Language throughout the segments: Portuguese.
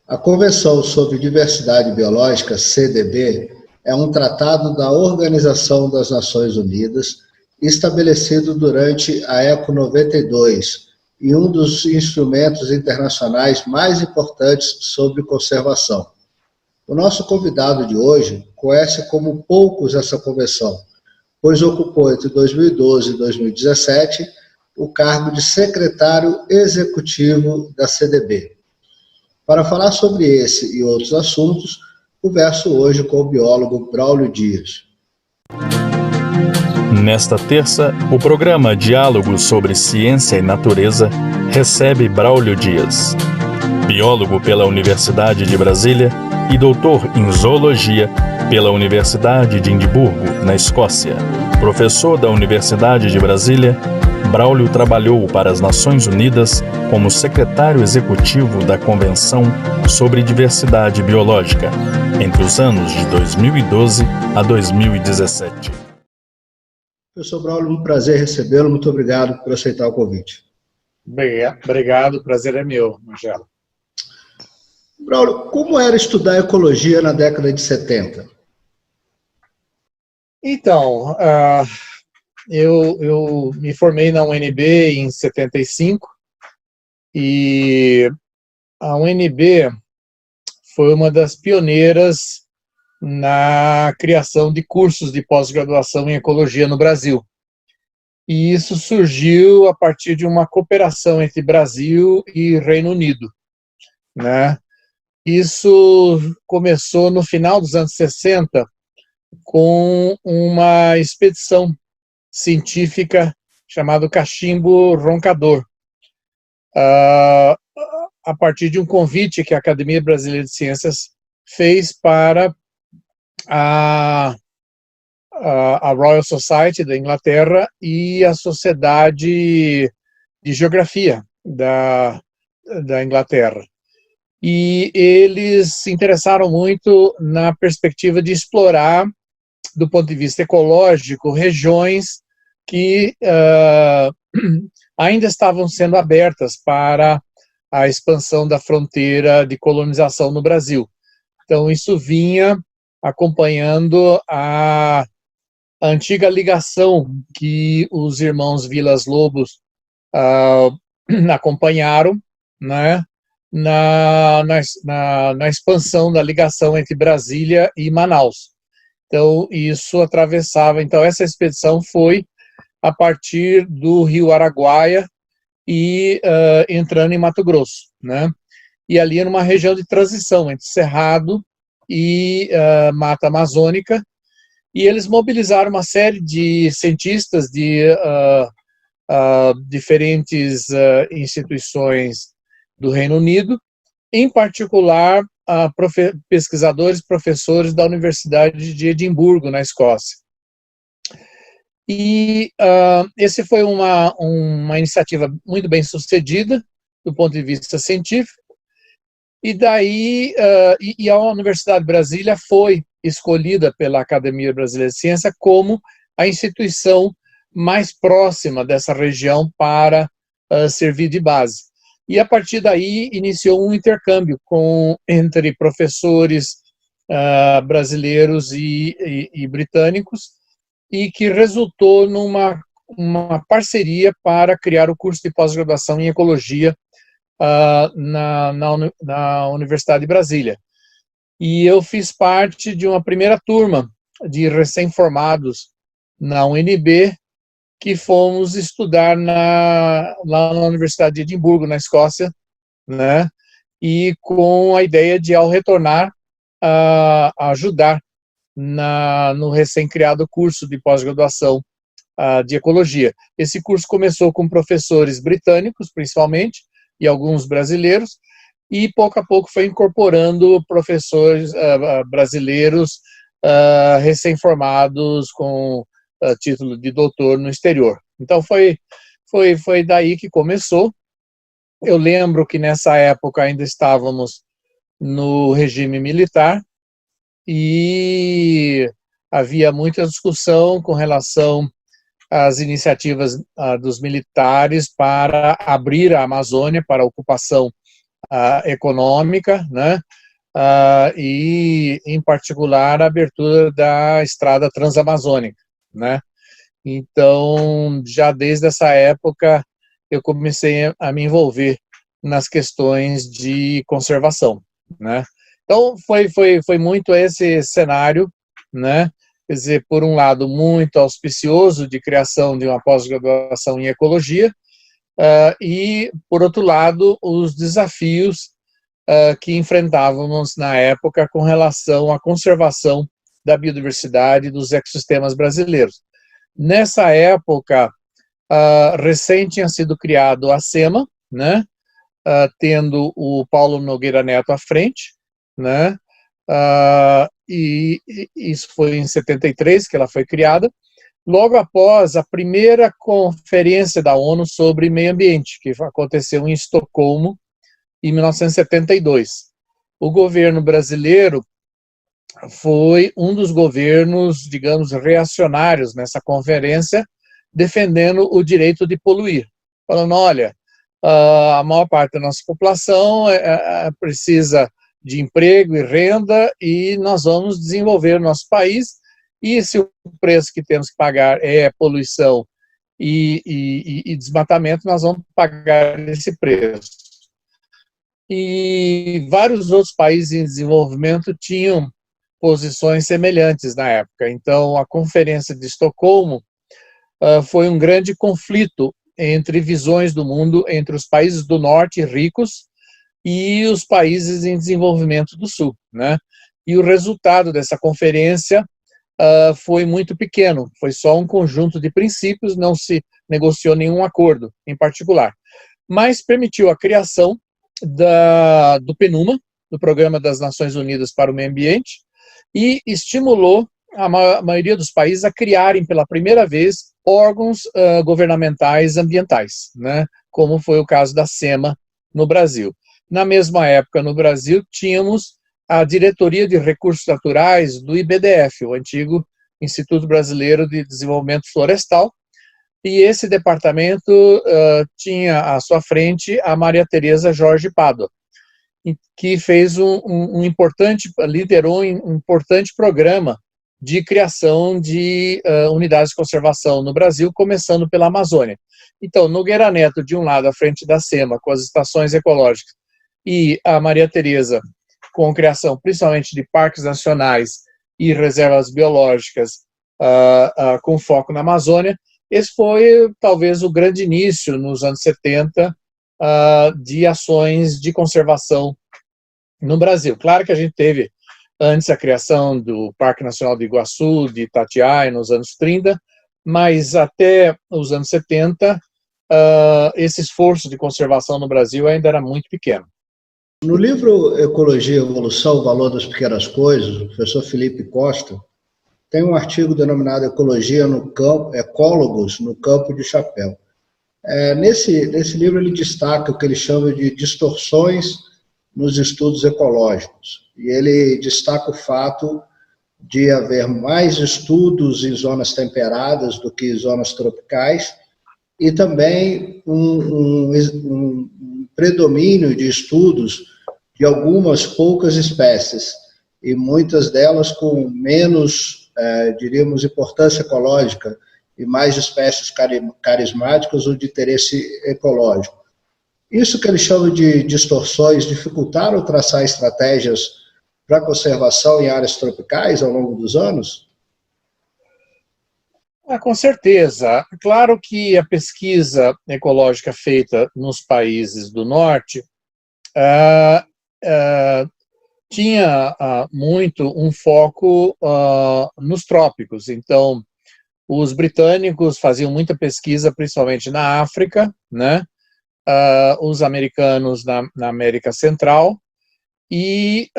A Convenção sobre Diversidade Biológica, CDB, é um tratado da Organização das Nações Unidas, estabelecido durante a ECO 92, e um dos instrumentos internacionais mais importantes sobre conservação. O nosso convidado de hoje conhece como poucos essa convenção, pois ocupou entre 2012 e 2017 o cargo de secretário executivo da CDB. Para falar sobre esse e outros assuntos, converso hoje com o biólogo Braulio Dias. Nesta terça, o programa Diálogos sobre Ciência e Natureza recebe Braulio Dias, biólogo pela Universidade de Brasília e doutor em Zoologia pela Universidade de Edimburgo, na Escócia. Professor da Universidade de Brasília, Braulio trabalhou para as Nações Unidas como secretário executivo da Convenção sobre Diversidade Biológica, entre os anos de 2012 a 2017. Professor Braulio, um prazer recebê-lo. Muito obrigado por aceitar o convite. Obrigado, o prazer é meu, Marcelo. Braulio, como era estudar ecologia na década de 70? Então, eu me formei na UNB em 75 e a UNB foi uma das pioneiras na criação de cursos de pós-graduação em ecologia no Brasil. E isso surgiu a partir de uma cooperação entre Brasil e Reino Unido, né? Isso começou no final dos anos 60 com uma expedição científica chamada Cachimbo Roncador, a partir de um convite que a Academia Brasileira de Ciências fez para a Royal Society da Inglaterra e a Sociedade de Geografia da Inglaterra. E eles se interessaram muito na perspectiva de explorar, do ponto de vista ecológico, regiões que ainda estavam sendo abertas para a expansão da fronteira de colonização no Brasil. Então, isso vinha acompanhando a antiga ligação que os irmãos Vilas Lobos acompanharam, né, na expansão da ligação entre Brasília e Manaus. Então, isso atravessava. Então, essa expedição foi a partir do Rio Araguaia e entrando em Mato Grosso, né? E ali numa região de transição entre Cerrado e Mata Amazônica, e eles mobilizaram uma série de cientistas de diferentes instituições do Reino Unido, em particular pesquisadores, professores da Universidade de Edimburgo, na Escócia. E esse foi uma iniciativa muito bem sucedida do ponto de vista científico, e daí a Universidade de Brasília foi escolhida pela Academia Brasileira de Ciência como a instituição mais próxima dessa região para servir de base. E a partir daí iniciou um intercâmbio entre professores brasileiros e britânicos, e que resultou numa parceria para criar o curso de pós-graduação em ecologia na Universidade de Brasília. E eu fiz parte de uma primeira turma de recém-formados na UNB, que fomos estudar lá na Universidade de Edimburgo, na Escócia, né? E com a ideia de, ao retornar, ajudar no recém-criado curso de pós-graduação de ecologia. Esse curso começou com professores britânicos, principalmente, e alguns brasileiros, e pouco a pouco foi incorporando professores brasileiros recém-formados com título de doutor no exterior. Então foi daí que começou. Eu lembro que nessa época ainda estávamos no regime militar e havia muita discussão com relação às iniciativas dos militares para abrir a Amazônia para a ocupação econômica, né, e, em particular, a abertura da estrada transamazônica, né. Então, já desde essa época, eu comecei a me envolver nas questões de conservação, né. Então, foi muito esse cenário, né, quer dizer, por um lado, muito auspicioso de criação de uma pós-graduação em ecologia, e, por outro lado, os desafios que enfrentávamos na época com relação à conservação da biodiversidade dos ecossistemas brasileiros. Nessa época, recém tinha sido criado a SEMA, né, tendo o Paulo Nogueira Neto à frente, né, e isso foi em 73 que ela foi criada, logo após a primeira conferência da ONU sobre meio ambiente, que aconteceu em Estocolmo, em 1972. O governo brasileiro foi um dos governos, digamos, reacionários nessa conferência, defendendo o direito de poluir, falando, olha, a maior parte da nossa população precisa de emprego e renda e nós vamos desenvolver o nosso país, e se o preço que temos que pagar é poluição e desmatamento, nós vamos pagar esse preço. E vários outros países em desenvolvimento tinham posições semelhantes na época. Então, a Conferência de Estocolmo foi um grande conflito entre visões do mundo, entre os países do norte ricos e os países em desenvolvimento do sul, né? E o resultado dessa conferência foi muito pequeno, foi só um conjunto de princípios, não se negociou nenhum acordo em particular, mas permitiu a criação do PNUMA, do Programa das Nações Unidas para o Meio Ambiente, e estimulou a maioria dos países a criarem pela primeira vez órgãos governamentais ambientais, né, como foi o caso da SEMA no Brasil. Na mesma época, no Brasil, tínhamos a Diretoria de Recursos Naturais do IBDF, o antigo Instituto Brasileiro de Desenvolvimento Florestal, e esse departamento tinha à sua frente a Maria Tereza Jorge Pádua, que fez liderou um importante programa de criação de unidades de conservação no Brasil, começando pela Amazônia. Então, Nogueira Neto, de um lado, à frente da SEMA, com as estações ecológicas, e a Maria Tereza, com a criação principalmente de parques nacionais e reservas biológicas com foco na Amazônia. Esse foi talvez o grande início, nos anos 70, de ações de conservação no Brasil. Claro que a gente teve antes a criação do Parque Nacional do Iguaçu, de Itatiaia, nos anos 30, mas até os anos 70, esse esforço de conservação no Brasil ainda era muito pequeno. No livro Ecologia e Evolução, o Valor das Pequenas Coisas, o professor Felipe Costa tem um artigo denominado Ecologia no Campo, Ecólogos no Campo de Chapéu. Nesse livro ele destaca o que ele chama de distorções nos estudos ecológicos. E ele destaca o fato de haver mais estudos em zonas temperadas do que em zonas tropicais, e também um predomínio de estudos de algumas poucas espécies, e muitas delas com menos, diríamos, importância ecológica, e mais espécies carismáticas ou de interesse ecológico. Isso que ele chama de distorções dificultaram traçar estratégias para conservação em áreas tropicais ao longo dos anos? Com certeza. Claro que a pesquisa ecológica feita nos países do norte tinha muito um foco nos trópicos. Então, os britânicos faziam muita pesquisa, principalmente na África, né? Os americanos na América Central, e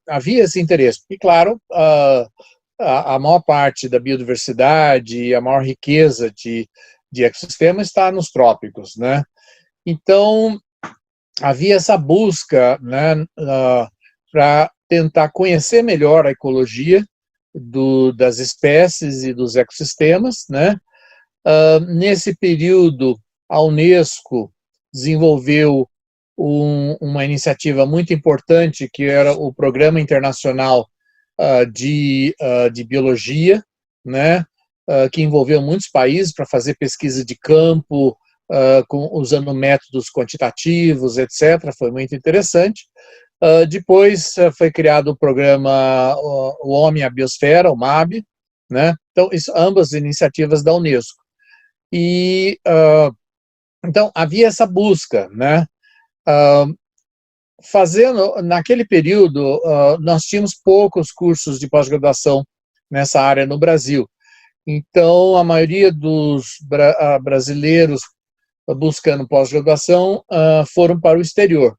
havia esse interesse. E, claro, a maior parte da biodiversidade, a maior riqueza de ecossistema está nos trópicos, né? Então, havia essa busca, né, para tentar conhecer melhor a ecologia das espécies e dos ecossistemas, né? Nesse período, a Unesco desenvolveu uma iniciativa muito importante, que era o Programa Internacional de Biologia, né, que envolveu muitos países para fazer pesquisa de campo, usando métodos quantitativos, etc. Foi muito interessante. Depois foi criado o programa O Homem e a Biosfera, o MAB, né? Então, ambas iniciativas da Unesco. E, então, havia essa busca, né? Naquele período, nós tínhamos poucos cursos de pós-graduação nessa área no Brasil. Então, a maioria dos brasileiros buscando pós-graduação foram para o exterior.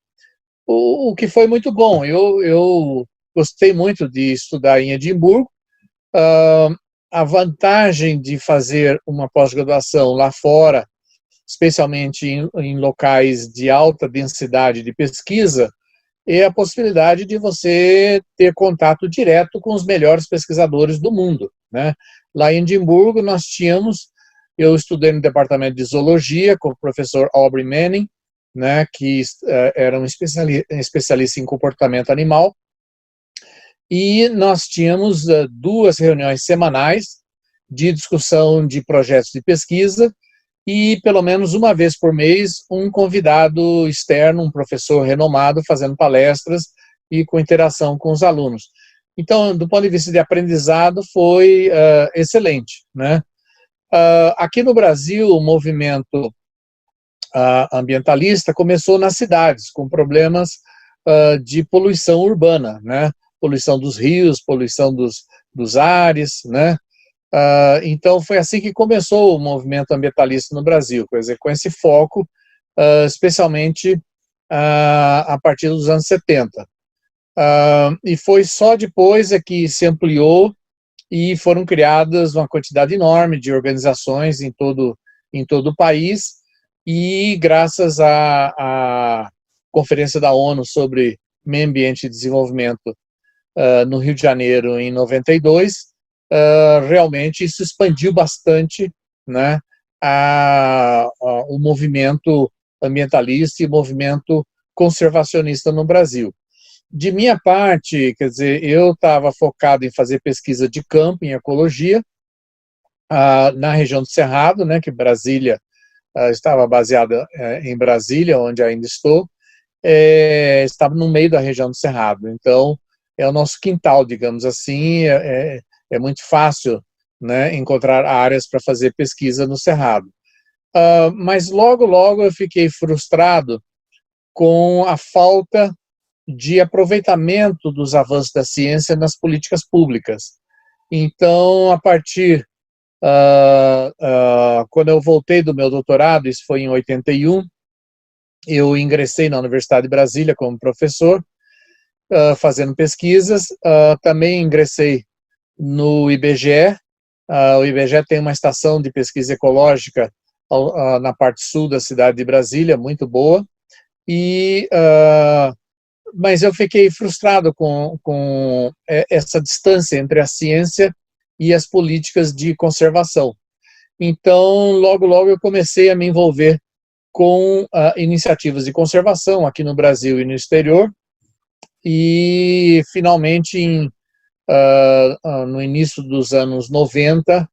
O que foi muito bom. Eu gostei muito de estudar em Edimburgo. A vantagem de fazer uma pós-graduação lá fora, especialmente em locais de alta densidade de pesquisa, é a possibilidade de você ter contato direto com os melhores pesquisadores do mundo, né? Lá em Edimburgo eu estudei no departamento de zoologia com o professor Aubrey Manning, né, que era um especialista em comportamento animal, e nós tínhamos 2 reuniões semanais de discussão de projetos de pesquisa, e pelo menos uma vez por mês um convidado externo, um professor renomado, fazendo palestras e com interação com os alunos. Então, do ponto de vista de aprendizado, foi excelente, né? Aqui no Brasil, o movimento ambientalista começou nas cidades, com problemas de poluição urbana, né? Poluição dos rios, poluição dos ares, né? Então, foi assim que começou o movimento ambientalista no Brasil, quer dizer, com esse foco, especialmente a partir dos anos 70. E foi só depois que se ampliou e foram criadas uma quantidade enorme de organizações em todo o país, e graças à Conferência da ONU sobre Meio Ambiente e Desenvolvimento no Rio de Janeiro, em 92, realmente isso expandiu bastante, né, o movimento ambientalista e o movimento conservacionista no Brasil. De minha parte, quer dizer, eu estava focado em fazer pesquisa de campo, em ecologia, na região do Cerrado, né, que Brasília, estava baseada em Brasília, onde ainda estou, estava no meio da região do Cerrado. Então, é o nosso quintal, digamos assim, é muito fácil, né, encontrar áreas para fazer pesquisa no Cerrado. Mas logo, logo eu fiquei frustrado com a falta de aproveitamento dos avanços da ciência nas políticas públicas. Então, a partir, quando eu voltei do meu doutorado, isso foi em 81, eu ingressei na Universidade de Brasília como professor, fazendo pesquisas. Também ingressei no IBGE. O IBGE tem uma estação de pesquisa ecológica na parte sul da cidade de Brasília, muito boa, mas eu fiquei frustrado com essa distância entre a ciência e as políticas de conservação. Então, logo, logo eu comecei a me envolver com iniciativas de conservação aqui no Brasil e no exterior, e finalmente, no início dos anos 90,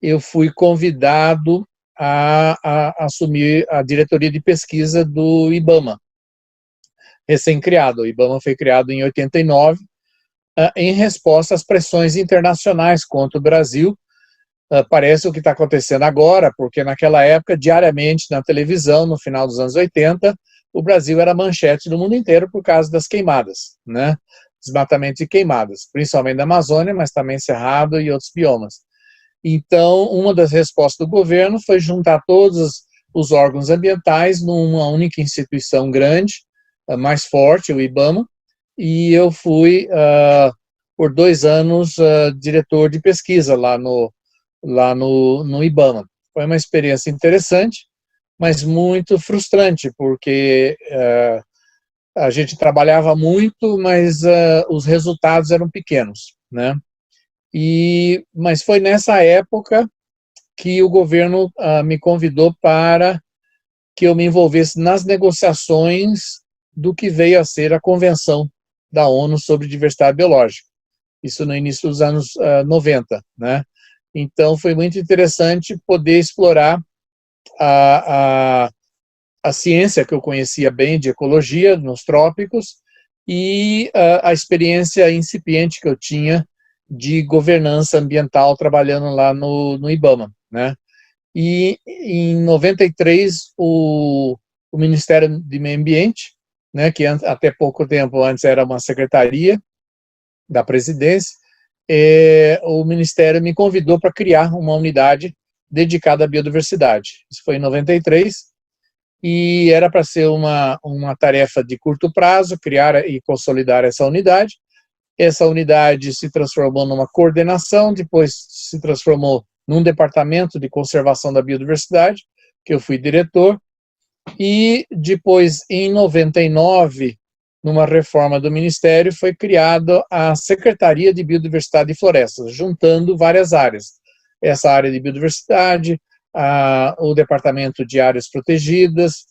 eu fui convidado a assumir a diretoria de pesquisa do IBAMA, recém-criado. O IBAMA foi criado em 89, em resposta às pressões internacionais contra o Brasil. Parece o que está acontecendo agora, porque naquela época, diariamente na televisão, no final dos anos 80, o Brasil era manchete do mundo inteiro por causa das queimadas, né? Desmatamento e queimadas, principalmente na Amazônia, mas também Cerrado e outros biomas. Então, uma das respostas do governo foi juntar todos os órgãos ambientais numa única instituição grande, mais forte, o IBAMA, e eu fui, por 2 anos, diretor de pesquisa lá no IBAMA. Foi uma experiência interessante, mas muito frustrante, porque a gente trabalhava muito, mas os resultados eram pequenos, né? Mas foi nessa época que o governo me convidou para que eu me envolvesse nas negociações do que veio a ser a Convenção da ONU sobre Diversidade Biológica. Isso no início dos anos 90, né? Então foi muito interessante poder explorar a ciência que eu conhecia bem de ecologia nos trópicos e a experiência incipiente que eu tinha de governança ambiental trabalhando lá no IBAMA, né? E em 93 o Ministério de Meio Ambiente, né, que até pouco tempo antes era uma secretaria da presidência, o Ministério me convidou para criar uma unidade dedicada à biodiversidade. Isso foi em 93, e era para ser uma tarefa de curto prazo, criar e consolidar essa unidade. Essa unidade se transformou numa coordenação, depois se transformou num departamento de conservação da biodiversidade, que eu fui diretor, e depois, em 99, numa reforma do Ministério, foi criada a Secretaria de Biodiversidade e Florestas, juntando várias áreas. Essa área de biodiversidade, o Departamento de Áreas Protegidas,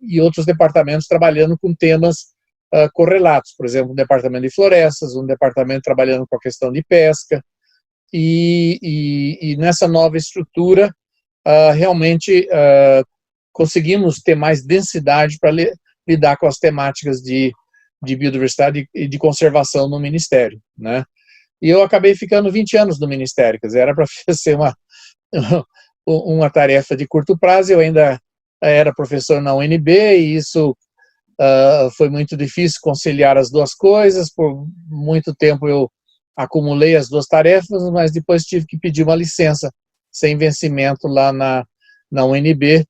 e outros departamentos trabalhando com temas correlatos, por exemplo, um departamento de florestas, um departamento trabalhando com a questão de pesca, e nessa nova estrutura, realmente conseguimos ter mais densidade para lidar com as temáticas de biodiversidade e de conservação no Ministério, né? E eu acabei ficando 20 anos no Ministério, quer dizer, era para ser uma tarefa de curto prazo. Eu ainda era professor na UNB, e isso foi muito difícil conciliar as duas coisas. Por muito tempo eu acumulei as duas tarefas, mas depois tive que pedir uma licença sem vencimento lá na UNB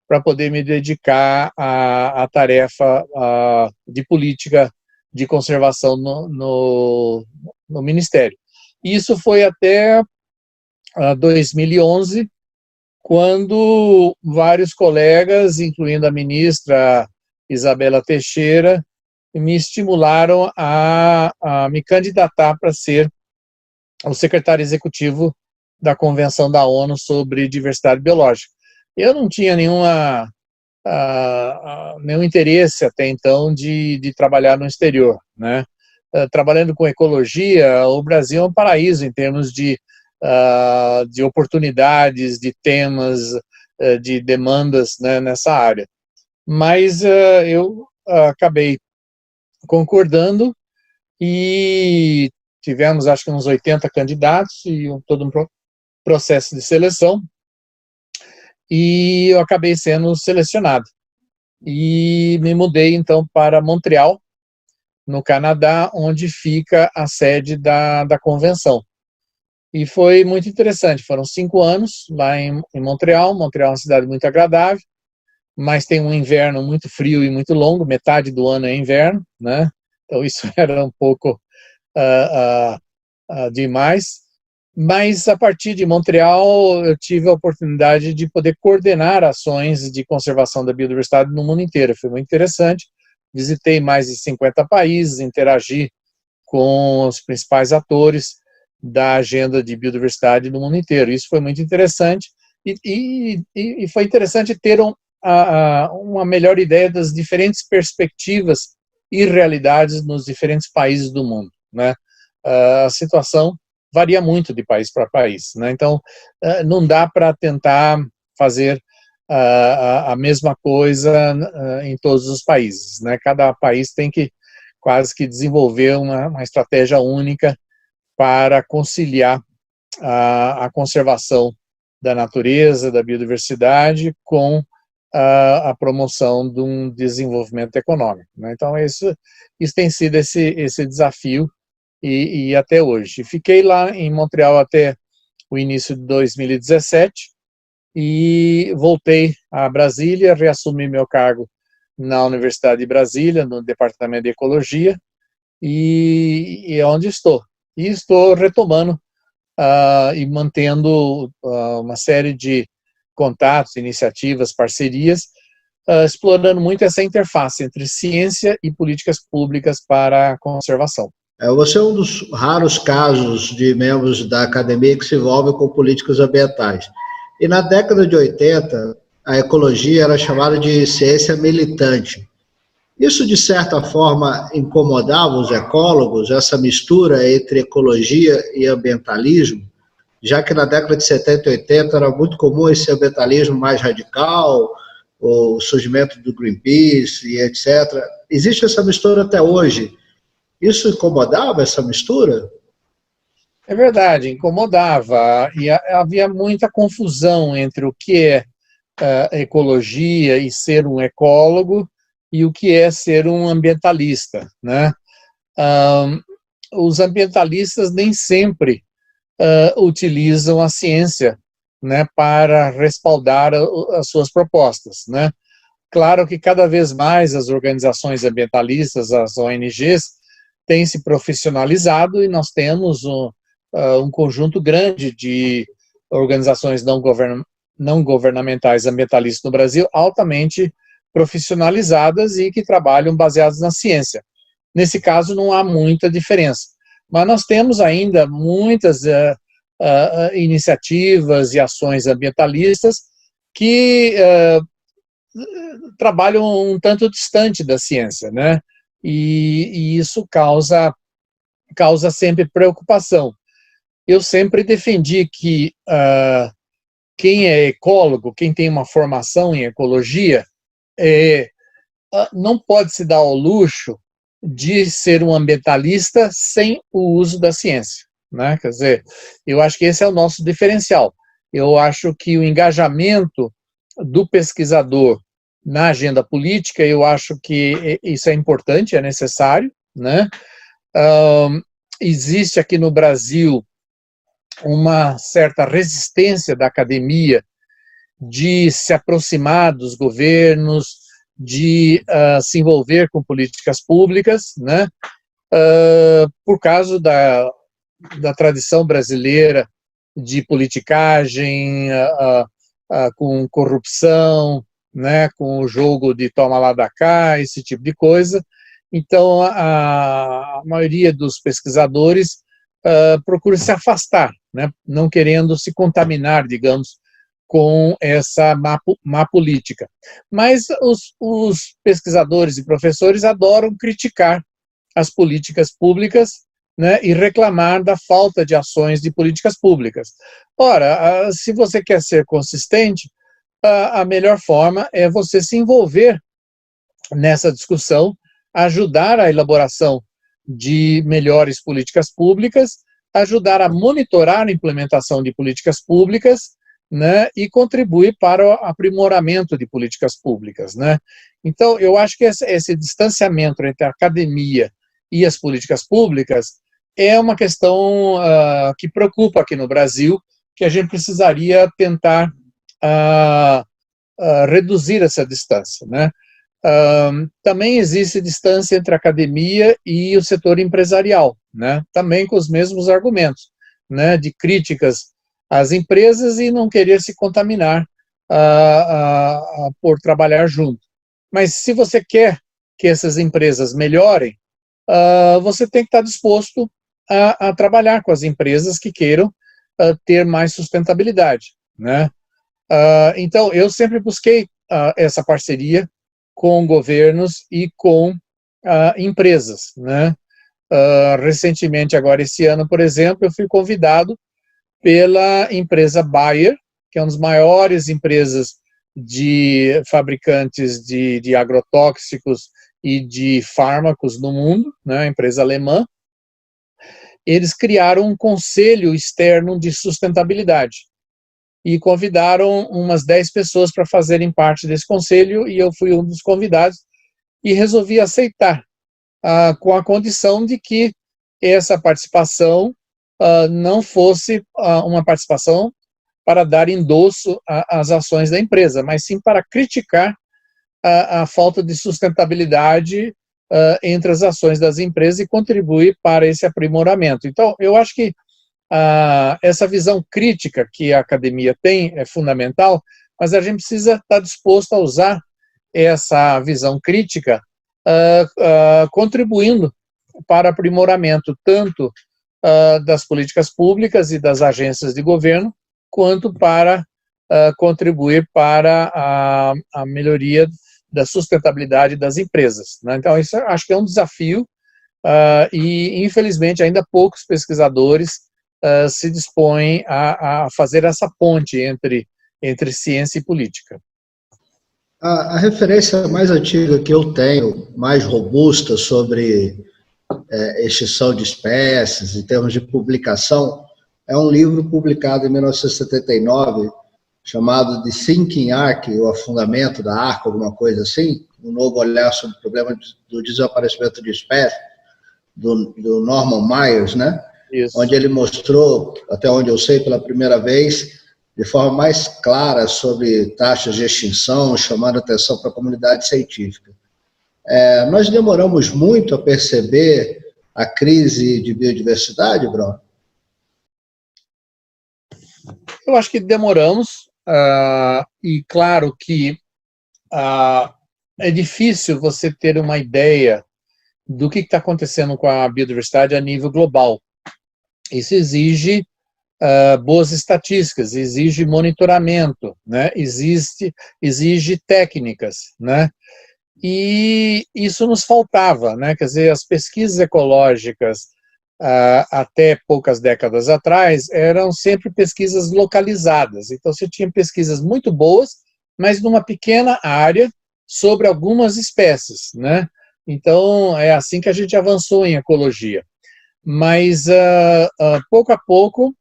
para poder me dedicar à tarefa de política de conservação no Ministério. Isso foi até 2011, quando vários colegas, incluindo a ministra Isabela Teixeira, me estimularam a me candidatar para ser o secretário executivo da Convenção da ONU sobre Diversidade Biológica. Eu não tinha nenhum interesse até então de trabalhar no exterior, né? Trabalhando com ecologia, o Brasil é um paraíso em termos de oportunidades, de temas, de demandas, né, nessa área. Mas eu acabei concordando, e tivemos, acho que uns 80 candidatos e todo um processo de seleção, e eu acabei sendo selecionado. E me mudei, então, para Montreal, no Canadá, onde fica a sede da convenção. E foi muito interessante, foram 5 anos lá em Montreal. Montreal é uma cidade muito agradável, mas tem um inverno muito frio e muito longo, metade do ano é inverno, né? Então isso era um pouco demais. Mas a partir de Montreal eu tive a oportunidade de poder coordenar ações de conservação da biodiversidade no mundo inteiro. Foi muito interessante. Visitei mais de 50 países, interagi com os principais atores da agenda de biodiversidade no mundo inteiro. Isso foi muito interessante, e foi interessante ter uma melhor ideia das diferentes perspectivas e realidades nos diferentes países do mundo, né? A situação varia muito de país para país, né? Então, não dá para tentar fazer a mesma coisa em todos os países, né? Cada país tem que quase que desenvolver uma estratégia única para conciliar a conservação da natureza, da biodiversidade, com a promoção de um desenvolvimento econômico, né? Então, isso tem sido esse desafio, e até hoje. Fiquei lá em Montreal até o início de 2017, e voltei a Brasília, reassumi meu cargo na Universidade de Brasília, no Departamento de Ecologia, e é onde estou. E estou retomando e mantendo uma série de contatos, iniciativas, parcerias, explorando muito essa interface entre ciência e políticas públicas para a conservação. Você é um dos raros casos de membros da academia que se envolve com políticas ambientais. E na década de 80, a ecologia era chamada de ciência militante. Isso, de certa forma, incomodava os ecólogos, essa mistura entre ecologia e ambientalismo, já que na década de 70 e 80 era muito comum esse ambientalismo mais radical, o surgimento do Greenpeace e etc. Existe essa mistura até hoje. Isso incomodava, essa mistura? É verdade, incomodava, e havia muita confusão entre o que é ecologia e ser um ecólogo e o que é ser um ambientalista, né? Os ambientalistas nem sempre utilizam a ciência, né, para respaldar as suas propostas, né? Claro que cada vez mais as organizações ambientalistas, as ONGs, têm se profissionalizado e nós temos um conjunto grande de organizações não governamentais ambientalistas no Brasil altamente profissionalizadas e que trabalham baseadas na ciência. Nesse caso, não há muita diferença. Mas nós temos ainda muitas iniciativas e ações ambientalistas que trabalham um tanto distante da ciência, né? E isso causa sempre preocupação. Eu sempre defendi que quem é ecólogo, quem tem uma formação em ecologia, não pode se dar ao luxo de ser um ambientalista sem o uso da ciência, né? Quer dizer, eu acho que esse é o nosso diferencial. Eu acho que o engajamento do pesquisador na agenda política, eu acho que isso é importante, é necessário, né? Existe aqui no Brasil uma certa resistência da academia de se aproximar dos governos, de se envolver com políticas públicas, né? Por causa da tradição brasileira de politicagem, com corrupção, né, com o jogo de toma lá da cá, esse tipo de coisa. Então, a maioria dos pesquisadores procura se afastar, né, não querendo se contaminar, digamos, com essa má política. Mas os pesquisadores e professores adoram criticar as políticas públicas, né, e reclamar da falta de ações de políticas públicas. Ora, se você quer ser consistente, a melhor forma é você se envolver nessa discussão, ajudar a elaboração de melhores políticas públicas, ajudar a monitorar a implementação de políticas públicas, né, e contribuir para o aprimoramento de políticas públicas, né? Então, eu acho que esse distanciamento entre a academia e as políticas públicas é uma questão que preocupa aqui no Brasil, que a gente precisaria tentar reduzir essa distância, né? Também existe distância entre a academia e o setor empresarial, né? Também com os mesmos argumentos, né? De críticas às empresas e não querer se contaminar por trabalhar junto. Mas se você quer que essas empresas melhorem, você tem que estar disposto a trabalhar com as empresas que queiram ter mais sustentabilidade, né? Então, eu sempre busquei essa parceria com governos e com empresas, né? Recentemente, agora esse ano, por exemplo, eu fui convidado pela empresa Bayer, que é uma das maiores empresas de fabricantes de agrotóxicos e de fármacos no mundo, né, empresa alemã. Eles criaram um conselho externo de sustentabilidade e convidaram umas 10 pessoas para fazerem parte desse conselho, e eu fui um dos convidados e resolvi aceitar, com a condição de que essa participação não fosse uma participação para dar endosso às ações da empresa, mas sim para criticar a falta de sustentabilidade entre as ações das empresas e contribuir para esse aprimoramento. Então, eu acho que essa visão crítica que a academia tem é fundamental, mas a gente precisa estar disposto a usar essa visão crítica contribuindo para aprimoramento tanto das políticas públicas e das agências de governo, quanto para contribuir para a melhoria da sustentabilidade das empresas, né? Então, isso eu acho que é um desafio, e, infelizmente, ainda poucos pesquisadores se dispõem a fazer essa ponte entre ciência e política. A referência mais antiga que eu tenho, mais robusta sobre extinção de espécies, em termos de publicação, é um livro publicado em 1979, chamado de Thinking Ark, o afundamento da arca, alguma coisa assim, um novo olhar sobre o problema do desaparecimento de espécies, do Norman Myers, né? Isso. Onde ele mostrou, até onde eu sei, pela primeira vez, de forma mais clara sobre taxas de extinção, chamando atenção para a comunidade científica. Nós demoramos muito a perceber a crise de biodiversidade, Bruno? Eu acho que demoramos, e claro que é difícil você ter uma ideia do que está acontecendo com a biodiversidade a nível global. Isso exige boas estatísticas, exige monitoramento, né? Exige técnicas, né? E isso nos faltava, né? Quer dizer, as pesquisas ecológicas até poucas décadas atrás eram sempre pesquisas localizadas. Então você tinha pesquisas muito boas, mas numa pequena área sobre algumas espécies, né? Então é assim que a gente avançou em ecologia. Mas pouco a pouco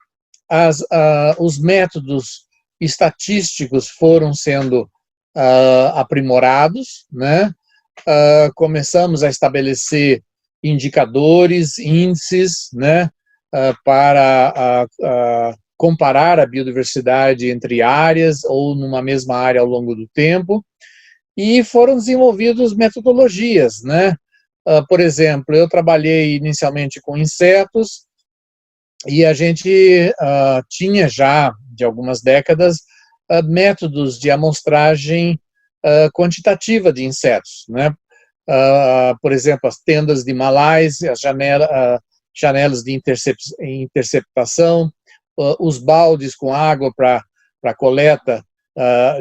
os métodos estatísticos foram sendo aprimorados, né? Começamos a estabelecer indicadores, índices, né? Para comparar a biodiversidade entre áreas ou numa mesma área ao longo do tempo, e foram desenvolvidas metodologias, né? Por exemplo, eu trabalhei inicialmente com insetos, e a gente tinha já, de algumas décadas, métodos de amostragem quantitativa de insetos, né? Por exemplo, as tendas de Malais, as janelas de interceptação, os baldes com água para coleta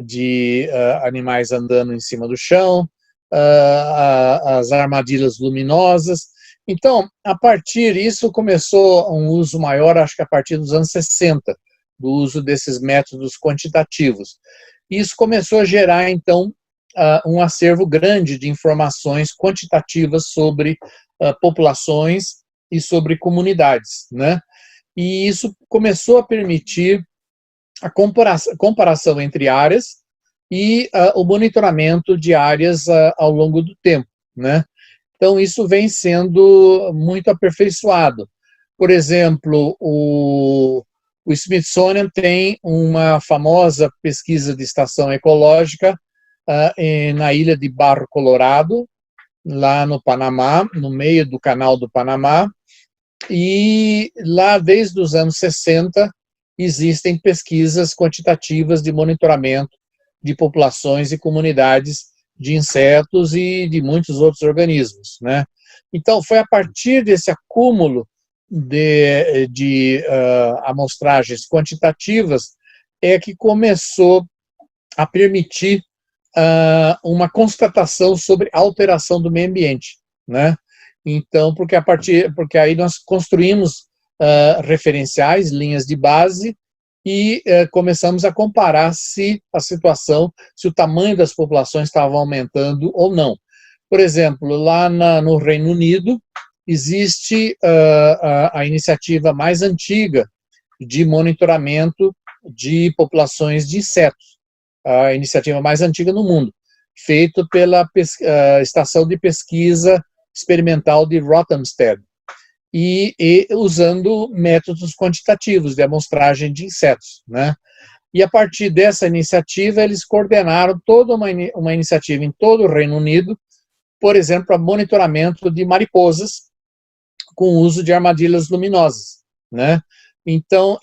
de animais andando em cima do chão, as armadilhas luminosas. Então, a partir disso, começou um uso maior, acho que a partir dos anos 60, do uso desses métodos quantitativos. Isso começou a gerar, então, um acervo grande de informações quantitativas sobre populações e sobre comunidades, né? E isso começou a permitir a comparação entre áreas e o monitoramento de áreas ao longo do tempo, né? Então, isso vem sendo muito aperfeiçoado. Por exemplo, o Smithsonian tem uma famosa pesquisa de estação ecológica na ilha de Barro Colorado, lá no Panamá, no meio do Canal do Panamá, e lá, desde os anos 60, existem pesquisas quantitativas de monitoramento de populações e comunidades de insetos e de muitos outros organismos, né? Então, foi a partir desse acúmulo de amostragens quantitativas que começou a permitir uma constatação sobre alteração do meio ambiente, né? Então, porque aí nós construímos referenciais, linhas de base, e começamos a comparar se o tamanho das populações estava aumentando ou não. Por exemplo, lá no Reino Unido, existe a iniciativa mais antiga de monitoramento de populações de insetos, a iniciativa mais antiga no mundo, feito pela Estação de Pesquisa Experimental de Rothamsted, e usando métodos quantitativos de amostragem de insetos, né? E a partir dessa iniciativa, eles coordenaram toda uma iniciativa em todo o Reino Unido, por exemplo, para monitoramento de mariposas com o uso de armadilhas luminosas, né? Então,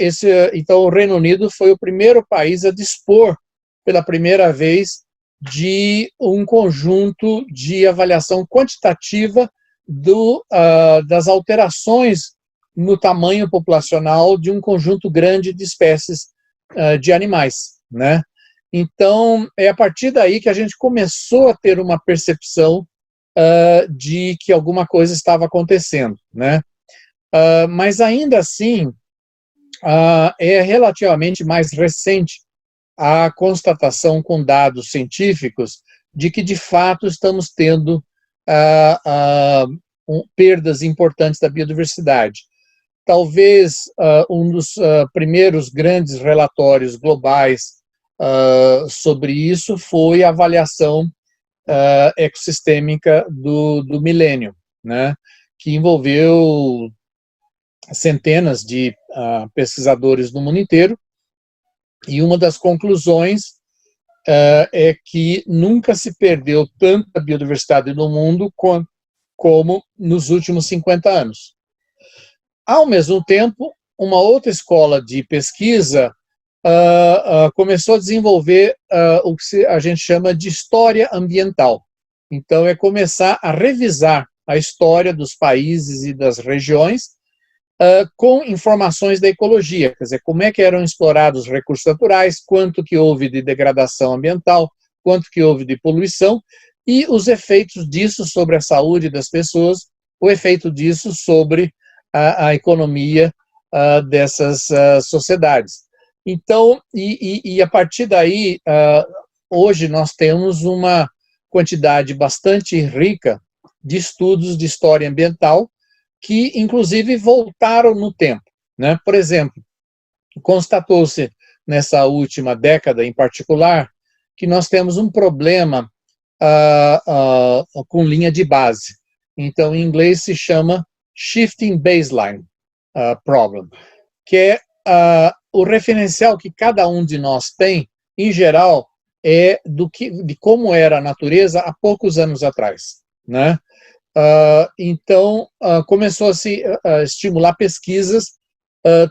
o Reino Unido foi o primeiro país a dispor, pela primeira vez, de um conjunto de avaliação quantitativa das alterações no tamanho populacional de um conjunto grande de espécies de animais, né? Então, é a partir daí que a gente começou a ter uma percepção de que alguma coisa estava acontecendo, né? Mas ainda assim, é relativamente mais recente a constatação com dados científicos de que, de fato, estamos tendo perdas importantes da biodiversidade. Talvez um dos primeiros grandes relatórios globais sobre isso foi a avaliação ecossistêmica do milênio, né, que envolveu centenas de pesquisadores no mundo inteiro, e uma das conclusões é que nunca se perdeu tanta biodiversidade no mundo como nos últimos 50 anos. Ao mesmo tempo, uma outra escola de pesquisa começou a desenvolver o que a gente chama de história ambiental. Então, é começar a revisar a história dos países e das regiões com informações da ecologia, quer dizer, como é que eram explorados os recursos naturais, quanto que houve de degradação ambiental, quanto que houve de poluição, e os efeitos disso sobre a saúde das pessoas, o efeito disso sobre a economia dessas sociedades. Então, e a partir daí, hoje nós temos uma quantidade bastante rica de estudos de história ambiental que, inclusive, voltaram no tempo, né? Por exemplo, constatou-se nessa última década, em particular, que nós temos um problema com linha de base. Então, em inglês se chama Shifting Baseline Problem, que é o referencial que cada um de nós tem, em geral, é de como era a natureza há poucos anos atrás, né? Então, começou a se estimular pesquisas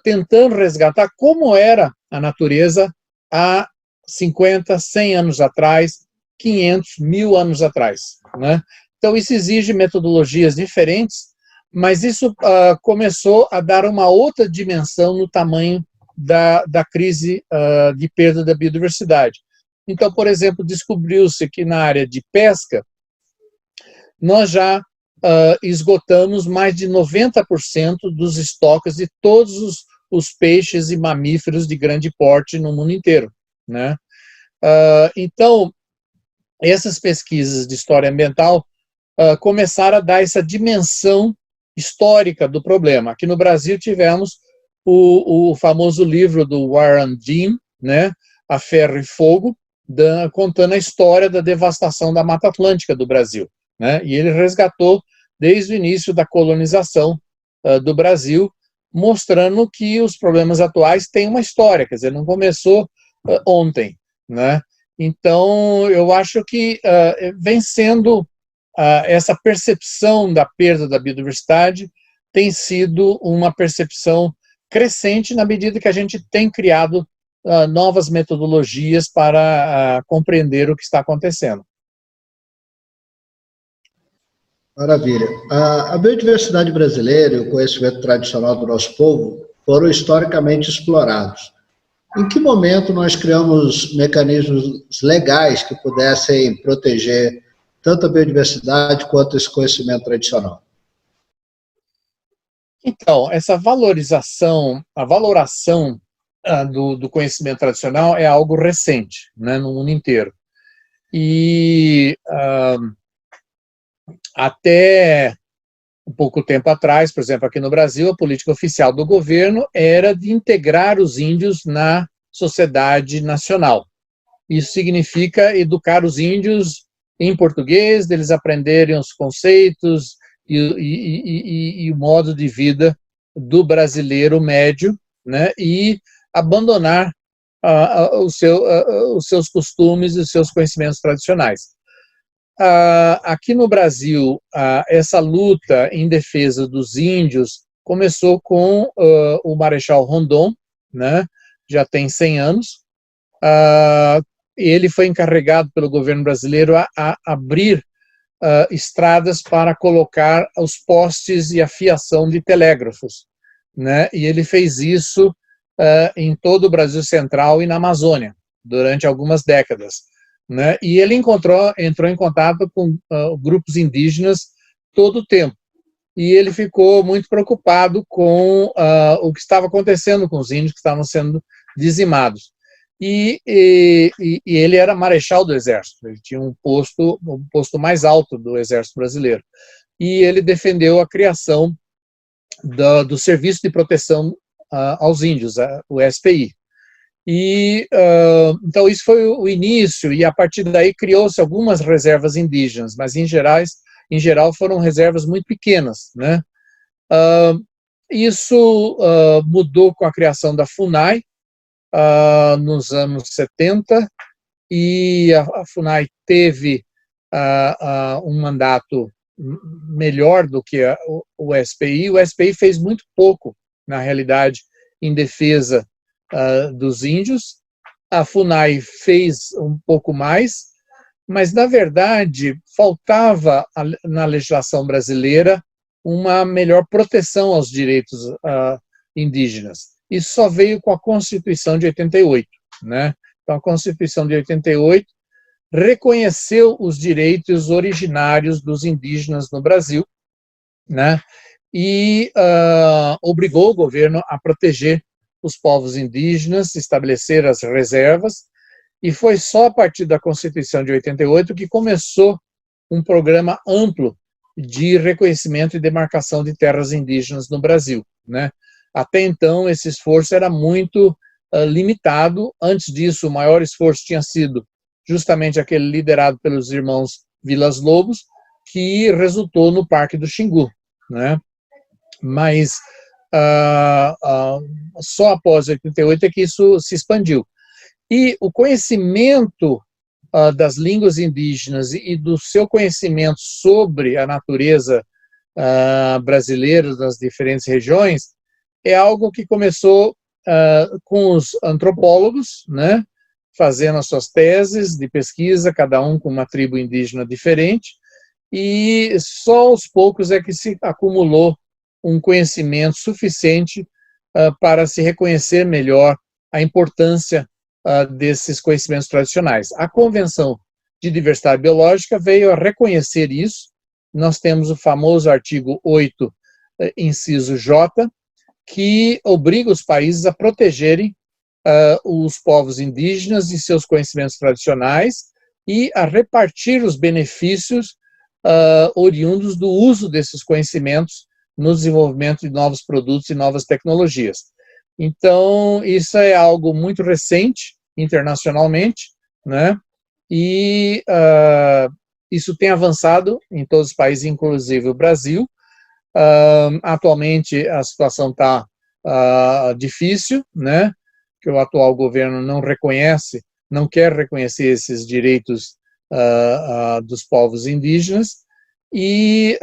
tentando resgatar como era a natureza há 50, 100 anos atrás, 500, 1000 anos atrás, né? Então, isso exige metodologias diferentes, mas isso começou a dar uma outra dimensão no tamanho da crise de perda da biodiversidade. Então, por exemplo, descobriu-se que na área de pesca, nós já esgotamos mais de 90% dos estoques de todos os peixes e mamíferos de grande porte no mundo inteiro, né? Então, essas pesquisas de história ambiental começaram a dar essa dimensão histórica do problema. Aqui no Brasil tivemos o famoso livro do Warren Dean, né, A Ferro e Fogo, contando a história da devastação da Mata Atlântica do Brasil, né? E ele resgatou desde o início da colonização do Brasil, mostrando que os problemas atuais têm uma história, quer dizer, não começou ontem, né? Então, eu acho que vem sendo essa percepção da perda da biodiversidade tem sido uma percepção crescente na medida que a gente tem criado novas metodologias para compreender o que está acontecendo. Maravilha. A biodiversidade brasileira e o conhecimento tradicional do nosso povo foram historicamente explorados. Em que momento nós criamos mecanismos legais que pudessem proteger tanto a biodiversidade quanto esse conhecimento tradicional? Então, essa valorização, a valoração do conhecimento tradicional é algo recente, né, no mundo inteiro. E até um pouco tempo atrás, por exemplo, aqui no Brasil, a política oficial do governo era de integrar os índios na sociedade nacional. Isso significa educar os índios em português, deles aprenderem os conceitos e o modo de vida do brasileiro médio, né, e abandonar os seus costumes e os seus conhecimentos tradicionais. Aqui no Brasil, essa luta em defesa dos índios começou com o Marechal Rondon, né, já tem 100 anos. Ele foi encarregado pelo governo brasileiro a abrir estradas para colocar os postes e a fiação de telégrafos, né, e ele fez isso em todo o Brasil Central e na Amazônia, durante algumas décadas, né? E ele entrou em contato com grupos indígenas todo o tempo. E ele ficou muito preocupado com o que estava acontecendo com os índios que estavam sendo dizimados. E ele era marechal do Exército, ele tinha um posto mais alto do Exército Brasileiro. E ele defendeu a criação do Serviço de Proteção aos Índios, o SPI. Então isso foi o início, e a partir daí criou-se algumas reservas indígenas, mas em geral foram reservas muito pequenas, né? Isso mudou com a criação da FUNAI nos anos 70, e a FUNAI teve um mandato melhor do que o SPI. O SPI fez muito pouco, na realidade, em defesa dos índios. A FUNAI fez um pouco mais, mas, na verdade, faltava na legislação brasileira uma melhor proteção aos direitos indígenas. Isso só veio com a Constituição de 88, né? Então, a Constituição de 88 reconheceu os direitos originários dos indígenas no Brasil, né? E obrigou o governo a proteger os povos indígenas, estabelecer as reservas, e foi só a partir da Constituição de 88 que começou um programa amplo de reconhecimento e demarcação de terras indígenas no Brasil, né? Até então, esse esforço era muito limitado. Antes disso, o maior esforço tinha sido justamente aquele liderado pelos irmãos Vilas Lobos, que resultou no Parque do Xingu, né? Mas só após 88 é que isso se expandiu. E o conhecimento das línguas indígenas e do seu conhecimento sobre a natureza brasileira das diferentes regiões é algo que começou com os antropólogos, né, fazendo as suas teses de pesquisa, cada um com uma tribo indígena diferente, e só aos poucos é que se acumulou um conhecimento suficiente para se reconhecer melhor a importância desses conhecimentos tradicionais. A Convenção de Diversidade Biológica veio a reconhecer isso. Nós temos o famoso artigo 8, inciso J, que obriga os países a protegerem os povos indígenas e seus conhecimentos tradicionais e a repartir os benefícios oriundos do uso desses conhecimentos no desenvolvimento de novos produtos e novas tecnologias. Então, isso é algo muito recente internacionalmente, né? E isso tem avançado em todos os países, inclusive o Brasil. Atualmente a situação está difícil, né? Que o atual governo não quer reconhecer esses direitos dos povos indígenas, e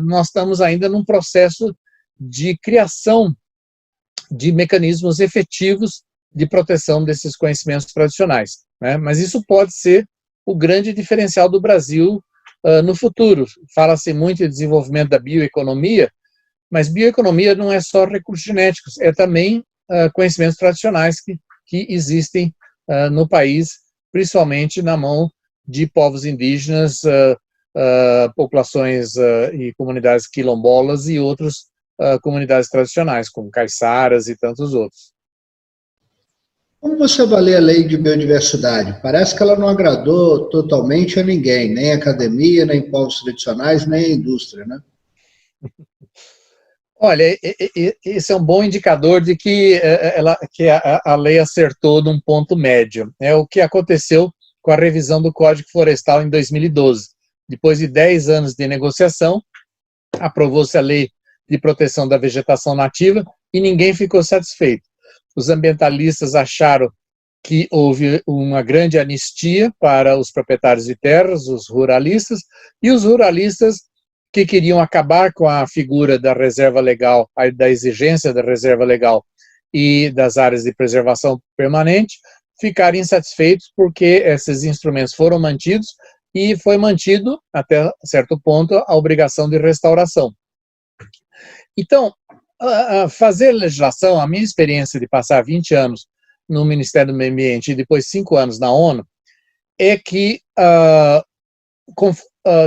nós estamos ainda num processo de criação de mecanismos efetivos de proteção desses conhecimentos tradicionais, né? Mas isso pode ser o grande diferencial do Brasil no futuro. Fala-se muito em desenvolvimento da bioeconomia, mas bioeconomia não é só recursos genéticos, é também conhecimentos tradicionais que existem no país, principalmente na mão de povos indígenas, populações e comunidades quilombolas e outras comunidades tradicionais, como caiçaras e tantos outros. Como você avalia a lei de biodiversidade? Parece que ela não agradou totalmente a ninguém, nem a academia, nem povos tradicionais, nem a indústria, né? Olha, esse é um bom indicador de que a lei acertou num ponto médio. É o que aconteceu com a revisão do Código Florestal em 2012. Depois de 10 anos de negociação, aprovou-se a Lei de Proteção da Vegetação Nativa e ninguém ficou satisfeito. Os ambientalistas acharam que houve uma grande anistia para os proprietários de terras, os ruralistas, e os ruralistas que queriam acabar com a figura da reserva legal, da exigência da reserva legal e das áreas de preservação permanente, ficaram insatisfeitos porque esses instrumentos foram mantidos e foi mantido, até certo ponto, a obrigação de restauração. Então, fazer legislação, a minha experiência de passar 20 anos no Ministério do Meio Ambiente e depois 5 anos na ONU, é que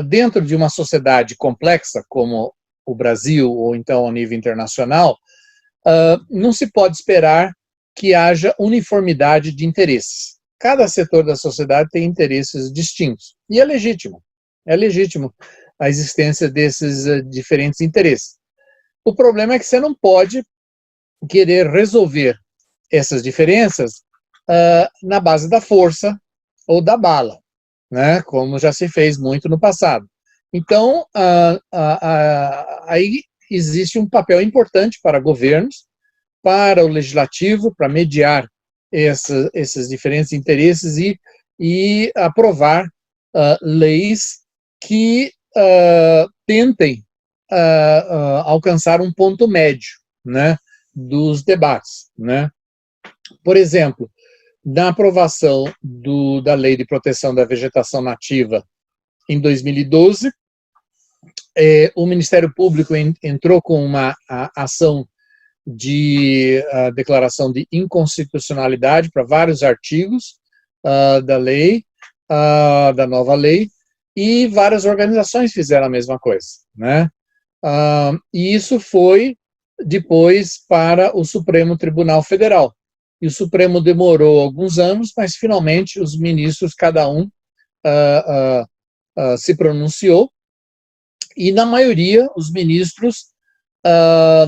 dentro de uma sociedade complexa como o Brasil, ou então a nível internacional, não se pode esperar que haja uniformidade de interesses. Cada setor da sociedade tem interesses distintos, e é legítimo a existência desses diferentes interesses. O problema é que você não pode querer resolver essas diferenças na base da força ou da bala, né, como já se fez muito no passado. Então, aí existe um papel importante para governos, para o legislativo, para mediar esses diferentes interesses e aprovar leis que tentem alcançar um ponto médio, né, dos debates, né? Por exemplo, na aprovação da Lei de Proteção da Vegetação Nativa em 2012, o Ministério Público entrou com uma ação de declaração de inconstitucionalidade para vários artigos da lei, da nova lei, e várias organizações fizeram a mesma coisa, né? E isso foi depois para o Supremo Tribunal Federal. E o Supremo demorou alguns anos, mas finalmente os ministros, cada um, se pronunciou, e na maioria os ministros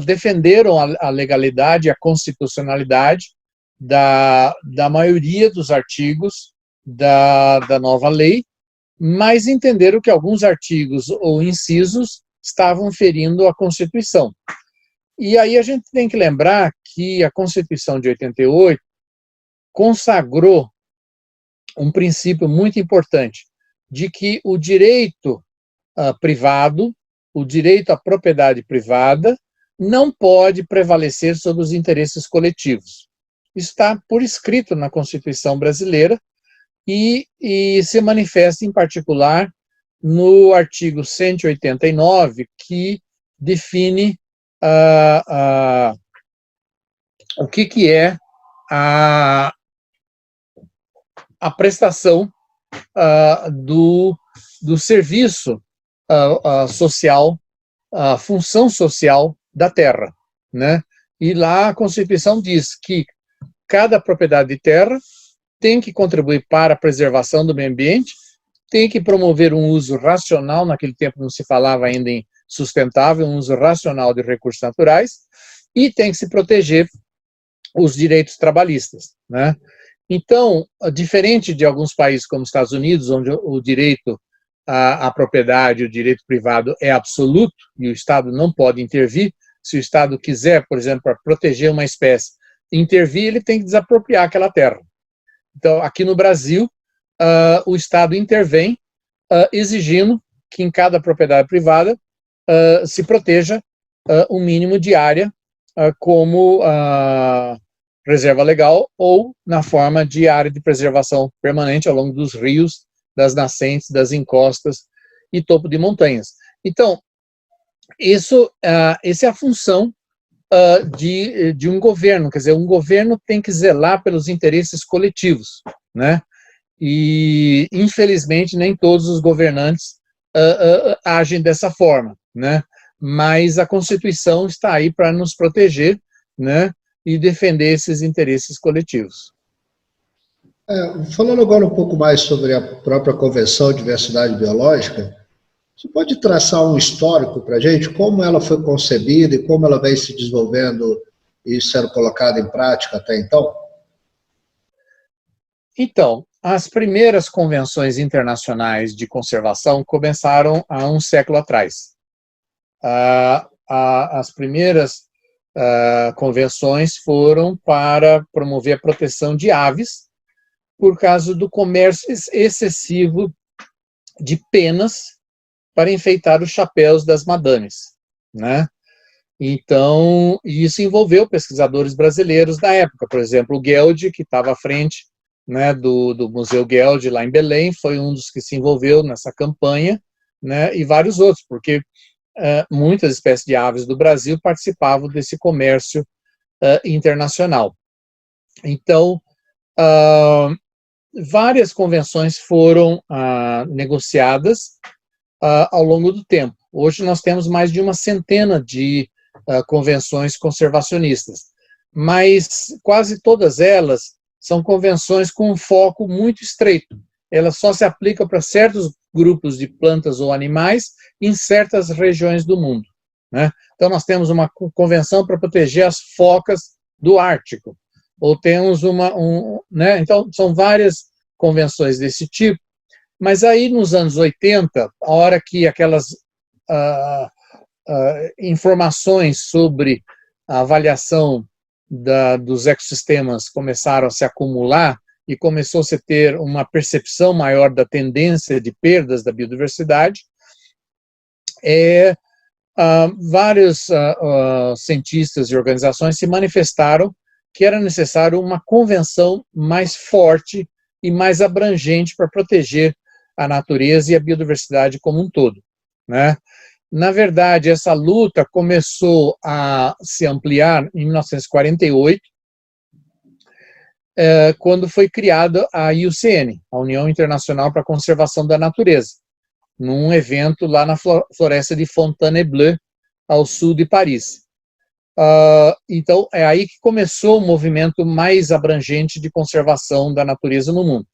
defenderam a legalidade e a constitucionalidade da maioria dos artigos da nova lei, mas entenderam que alguns artigos ou incisos estavam ferindo a Constituição. E aí a gente tem que lembrar que a Constituição de 88 consagrou um princípio muito importante, de que o direito privado, o direito à propriedade privada, não pode prevalecer sobre os interesses coletivos. Isso está por escrito na Constituição brasileira e se manifesta, em particular, no artigo 189, que define o que é a prestação do serviço social, a função social da terra, né? E lá a Constituição diz que cada propriedade de terra tem que contribuir para a preservação do meio ambiente, tem que promover um uso racional, naquele tempo não se falava ainda em sustentável, um uso racional de recursos naturais, e tem que se proteger os direitos trabalhistas, né? Então, diferente de alguns países como os Estados Unidos, onde o direito à propriedade, o direito privado é absoluto e o Estado não pode intervir, se o Estado quiser, por exemplo, para proteger uma espécie, intervir, ele tem que desapropriar aquela terra. Então, aqui no Brasil, o Estado intervém exigindo que em cada propriedade privada se proteja um mínimo de área como reserva legal ou na forma de área de preservação permanente ao longo dos rios, das nascentes, das encostas e topo de montanhas. Então, essa é a função de um governo, quer dizer, um governo tem que zelar pelos interesses coletivos, né? E, infelizmente, nem todos os governantes agem dessa forma, né? Mas a Constituição está aí para nos proteger, né? E defender esses interesses coletivos. Falando agora um pouco mais sobre a própria Convenção de Diversidade Biológica, você pode traçar um histórico para a gente, como ela foi concebida e como ela vem se desenvolvendo e sendo colocada em prática até então? Então, as primeiras convenções internacionais de conservação começaram há um século atrás. As primeiras convenções foram para promover a proteção de aves por causa do comércio excessivo de penas para enfeitar os chapéus das madames, né? Então, isso envolveu pesquisadores brasileiros da época, por exemplo, o Geld, que estava à frente, né, do Museu Geld lá em Belém, foi um dos que se envolveu nessa campanha, né, e vários outros, porque muitas espécies de aves do Brasil participavam desse comércio internacional. Então, várias convenções foram negociadas ao longo do tempo. Hoje nós temos mais de uma centena de convenções conservacionistas, mas quase todas elas são convenções com um foco muito estreito. Elas só se aplicam para certos grupos de plantas ou animais em certas regiões do mundo, né? Então nós temos uma convenção para proteger as focas do Ártico, ou temos né? Então são várias convenções desse tipo, mas aí nos anos 80, a hora que aquelas informações sobre a avaliação dos ecossistemas começaram a se acumular e começou-se a ter uma percepção maior da tendência de perdas da biodiversidade, vários cientistas e organizações se manifestaram que era necessário uma convenção mais forte e mais abrangente para proteger a natureza e a biodiversidade como um todo, né? Na verdade, essa luta começou a se ampliar em 1948, quando foi criada a IUCN, a União Internacional para a Conservação da Natureza, num evento lá na floresta de Fontainebleau, ao sul de Paris. Então, é aí que começou o movimento mais abrangente de conservação da natureza no mundo.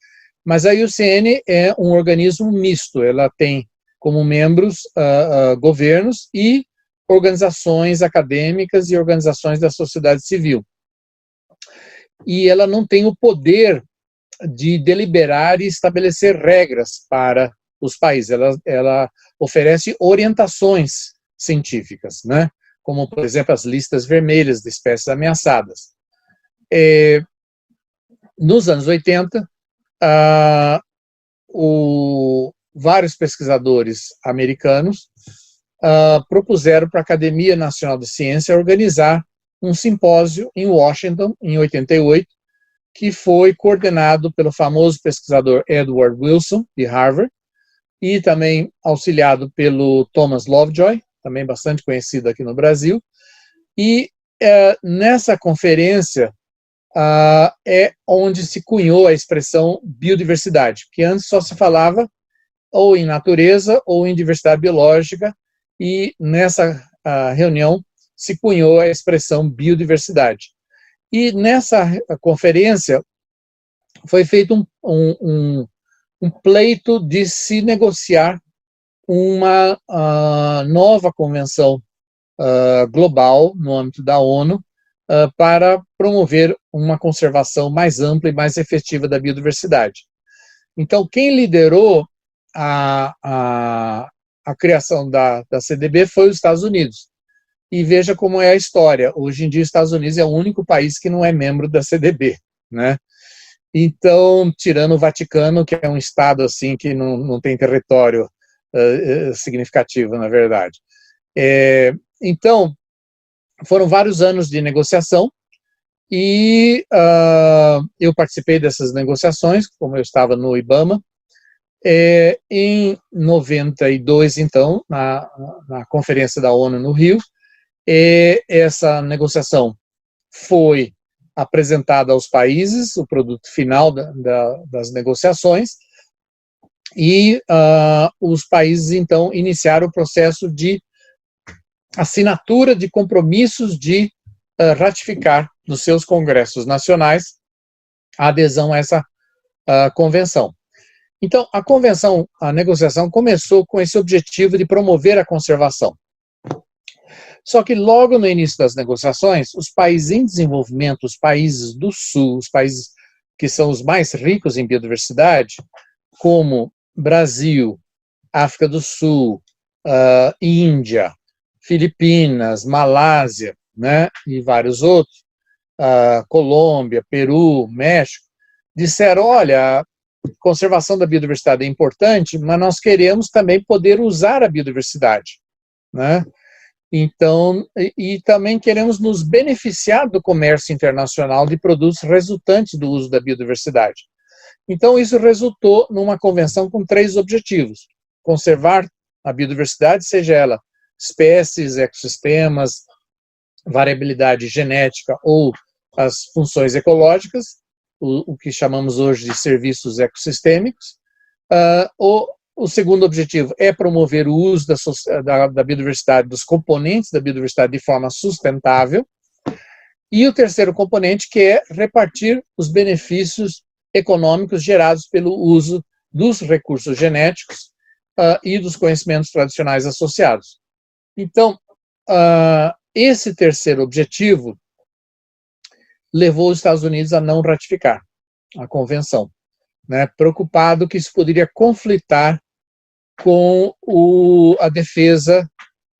Mas a IUCN é um organismo misto, ela tem como membros governos e organizações acadêmicas e organizações da sociedade civil. E ela não tem o poder de deliberar e estabelecer regras para os países. Ela oferece orientações científicas, né? Como, por exemplo, as listas vermelhas de espécies ameaçadas. Nos anos 80, vários pesquisadores americanos propuseram para a Academia Nacional de Ciência organizar um simpósio em Washington, em 88, que foi coordenado pelo famoso pesquisador Edward Wilson, de Harvard, e também auxiliado pelo Thomas Lovejoy, também bastante conhecido aqui no Brasil. E nessa conferência é onde se cunhou a expressão biodiversidade, que antes só se falava ou em natureza ou em diversidade biológica, e nessa reunião se cunhou a expressão biodiversidade. E nessa conferência foi feito um pleito de se negociar uma nova convenção global no âmbito da ONU para promover uma conservação mais ampla e mais efetiva da biodiversidade. Então, quem liderou a criação da CDB foi os Estados Unidos. E veja como é a história. Hoje em dia, os Estados Unidos é o único país que não é membro da CDB, né? Então, tirando o Vaticano, que é um estado assim que não tem território significativo, na verdade. Então, foram vários anos de negociação e eu participei dessas negociações, como eu estava no IBAMA. Em 92, então, na Conferência da ONU no Rio, essa negociação foi apresentada aos países, o produto final das negociações, e os países, então, iniciaram o processo de assinatura de compromissos de ratificar nos seus congressos nacionais a adesão a essa convenção. Então, a negociação começou com esse objetivo de promover a conservação. Só que logo no início das negociações, os países em desenvolvimento, os países do Sul, os países que são os mais ricos em biodiversidade, como Brasil, África do Sul, Índia, Filipinas, Malásia, né, e vários outros, Colômbia, Peru, México, disseram, olha, conservação da biodiversidade é importante, mas nós queremos também poder usar a biodiversidade, né? Então, e também queremos nos beneficiar do comércio internacional de produtos resultantes do uso da biodiversidade. Então, isso resultou numa convenção com 3 objetivos: conservar a biodiversidade, seja ela espécies, ecossistemas, variabilidade genética ou as funções ecológicas, o que chamamos hoje de serviços ecossistêmicos. O segundo objetivo é promover o uso da biodiversidade, dos componentes da biodiversidade de forma sustentável. E o terceiro componente, que é repartir os benefícios econômicos gerados pelo uso dos recursos genéticos e dos conhecimentos tradicionais associados. Então, esse terceiro objetivo levou os Estados Unidos a não ratificar a convenção, né, preocupado que isso poderia conflitar com a defesa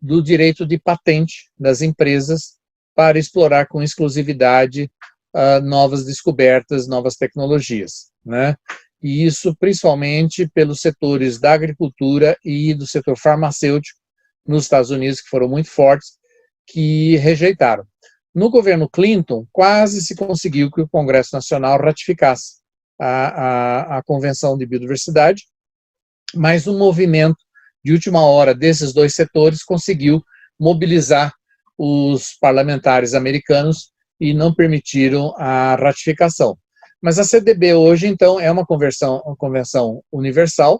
do direito de patente das empresas para explorar com exclusividade novas descobertas, novas tecnologias, né? E isso principalmente pelos setores da agricultura e do setor farmacêutico nos Estados Unidos, que foram muito fortes, que rejeitaram. No governo Clinton, quase se conseguiu que o Congresso Nacional ratificasse a Convenção de Biodiversidade, mas um movimento de última hora desses dois setores conseguiu mobilizar os parlamentares americanos e não permitiram a ratificação. Mas a CDB hoje, então, é uma convenção universal,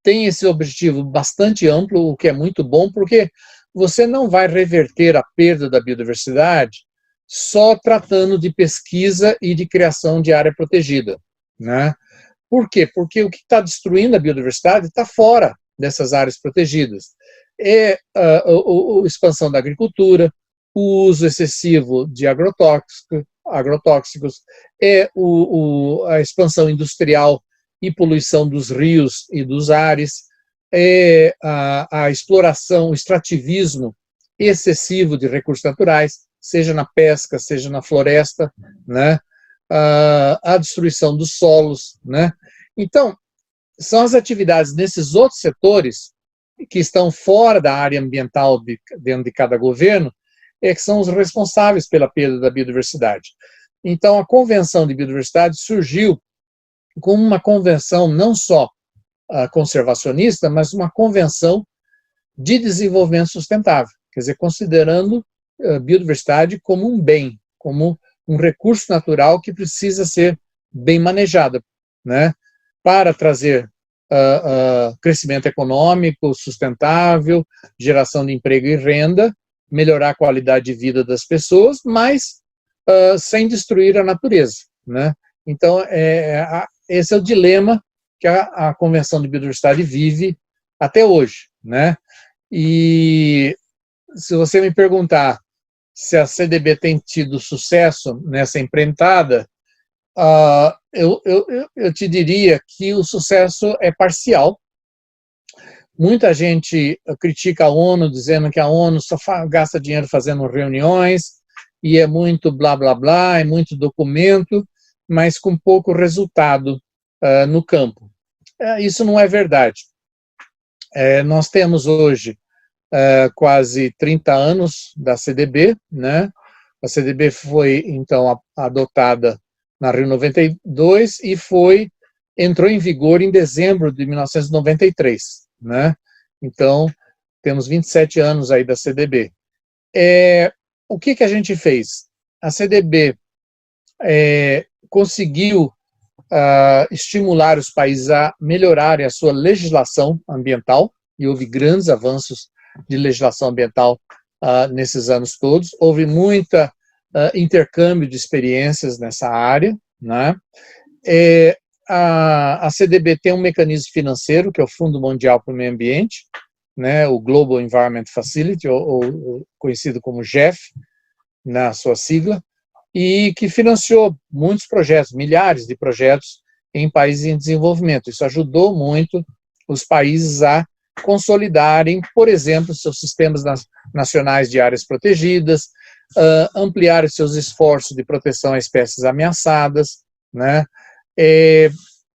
tem esse objetivo bastante amplo, o que é muito bom, porque você não vai reverter a perda da biodiversidade só tratando de pesquisa e de criação de área protegida, né? Por quê? Porque o que está destruindo a biodiversidade está fora dessas áreas protegidas. É a expansão da agricultura, o uso excessivo de agrotóxicos, é a expansão industrial e poluição dos rios e dos ares, é a exploração, o extrativismo excessivo de recursos naturais, seja na pesca, seja na floresta, né? A destruição dos solos, né? Então, são as atividades nesses outros setores que estão fora da área ambiental dentro de cada governo, que são os responsáveis pela perda da biodiversidade. Então, a Convenção de Biodiversidade surgiu como uma convenção não só conservacionista, mas uma convenção de desenvolvimento sustentável, quer dizer, considerando a biodiversidade como um bem, como um recurso natural que precisa ser bem manejado, né, para trazer crescimento econômico sustentável, geração de emprego e renda, melhorar a qualidade de vida das pessoas, mas sem destruir a natureza, né? Então, esse é o dilema que a Convenção de Biodiversidade vive até hoje, né? E se você me perguntar se a CDB tem tido sucesso nessa empreitada, eu te diria que o sucesso é parcial. Muita gente critica a ONU, dizendo que a ONU só gasta dinheiro fazendo reuniões, e é muito blá blá blá, é muito documento, mas com pouco resultado no campo. Isso não é verdade. Nós temos hoje quase 30 anos da CDB, né? A CDB foi, então, adotada na Rio 92 e entrou em vigor em dezembro de 1993, né? Então, temos 27 anos aí da CDB. O que a gente fez? A CDB conseguiu estimular os países a melhorarem a sua legislação ambiental, e houve grandes avanços de legislação ambiental nesses anos todos. Houve muita intercâmbio de experiências nessa área, né? A CDB tem um mecanismo financeiro, que é o Fundo Mundial para o Meio Ambiente, né, o Global Environment Facility, ou conhecido como GEF, na sua sigla, e que financiou muitos projetos, milhares de projetos em países em desenvolvimento. Isso ajudou muito os países a consolidarem, por exemplo, seus sistemas nacionais de áreas protegidas, ampliar seus esforços de proteção a espécies ameaçadas, né?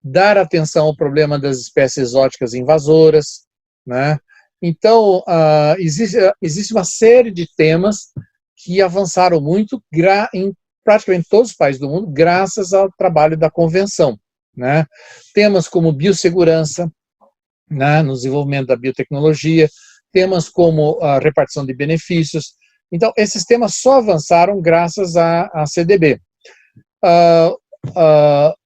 Dar atenção ao problema das espécies exóticas invasoras, né? Então, existe uma série de temas que avançaram muito em praticamente todos os países do mundo, graças ao trabalho da Convenção, né? Temas como biossegurança, né, no desenvolvimento da biotecnologia, temas como a repartição de benefícios. Então, esses temas só avançaram graças à CDB.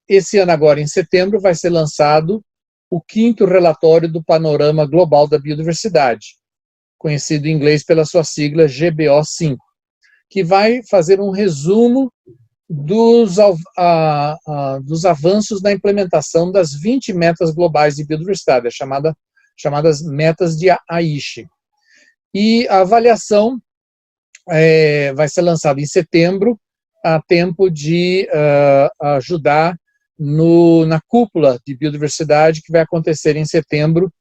Esse ano agora, em setembro, vai ser lançado o 5º relatório do Panorama Global da Biodiversidade, conhecido em inglês pela sua sigla GBO5, que vai fazer um resumo dos avanços na implementação das 20 metas globais de biodiversidade, chamadas metas de Aichi. E a avaliação vai ser lançada em setembro, a tempo de ajudar na cúpula de biodiversidade que vai acontecer em setembro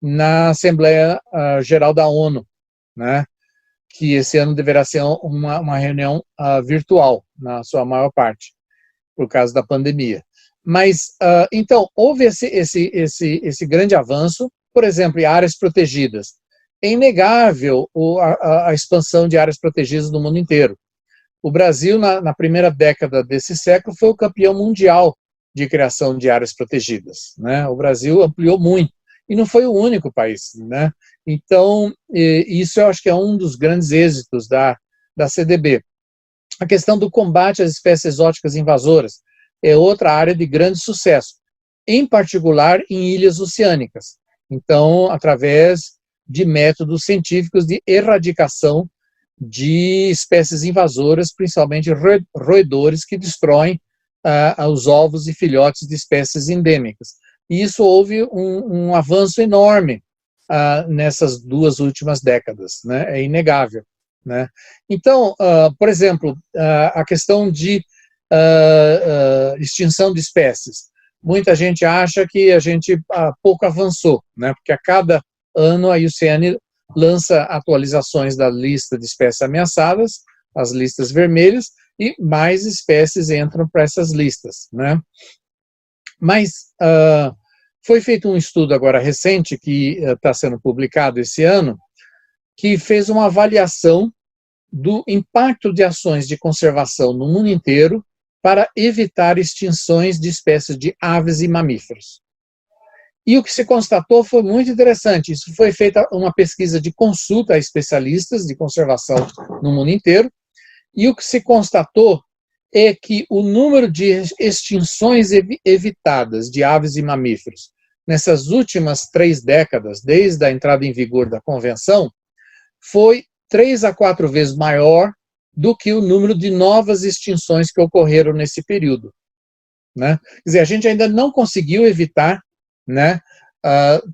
na Assembleia Geral da ONU, né? Que esse ano deverá ser uma reunião virtual, na sua maior parte, por causa da pandemia. Mas, então, houve esse grande avanço, por exemplo, em áreas protegidas. É inegável a expansão de áreas protegidas no mundo inteiro. O Brasil, na primeira década desse século, foi o campeão mundial de criação de áreas protegidas, né? O Brasil ampliou muito, e não foi o único país, né? Então, isso eu acho que é um dos grandes êxitos da CDB. A questão do combate às espécies exóticas invasoras é outra área de grande sucesso, em particular em ilhas oceânicas. Então, através de métodos científicos de erradicação de espécies invasoras, principalmente roedores que destroem os ovos e filhotes de espécies endêmicas. E isso houve um avanço enorme nessas 2 últimas décadas, né? É inegável, né? Então, por exemplo, a questão de extinção de espécies. Muita gente acha que a gente pouco avançou, né? Porque a cada ano a IUCN lança atualizações da lista de espécies ameaçadas, as listas vermelhas, e mais espécies entram para essas listas, né? Mas foi feito um estudo agora recente, que está sendo publicado esse ano, que fez uma avaliação do impacto de ações de conservação no mundo inteiro para evitar extinções de espécies de aves e mamíferos. E o que se constatou foi muito interessante. Isso foi feita uma pesquisa de consulta a especialistas de conservação no mundo inteiro, e o que se constatou é que o número de extinções evitadas de aves e mamíferos nessas últimas 3 décadas, desde a entrada em vigor da Convenção, foi 3 a 4 vezes maior do que o número de novas extinções que ocorreram nesse período, né? Quer dizer, a gente ainda não conseguiu evitar, né,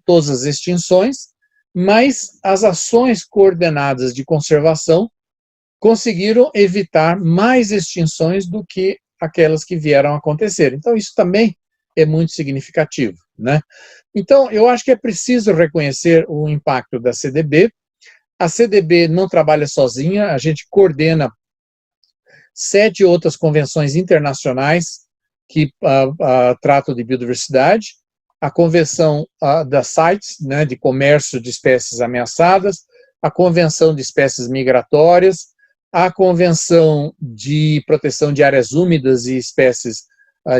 todas as extinções, mas as ações coordenadas de conservação conseguiram evitar mais extinções do que aquelas que vieram a acontecer. Então, isso também é muito significativo, né? Então, eu acho que é preciso reconhecer o impacto da CDB. A CDB não trabalha sozinha, a gente coordena 7 outras convenções internacionais que tratam de biodiversidade, a Convenção da CITES, né, de Comércio de Espécies Ameaçadas, a Convenção de Espécies Migratórias, a Convenção de Proteção de Áreas Úmidas e Espécies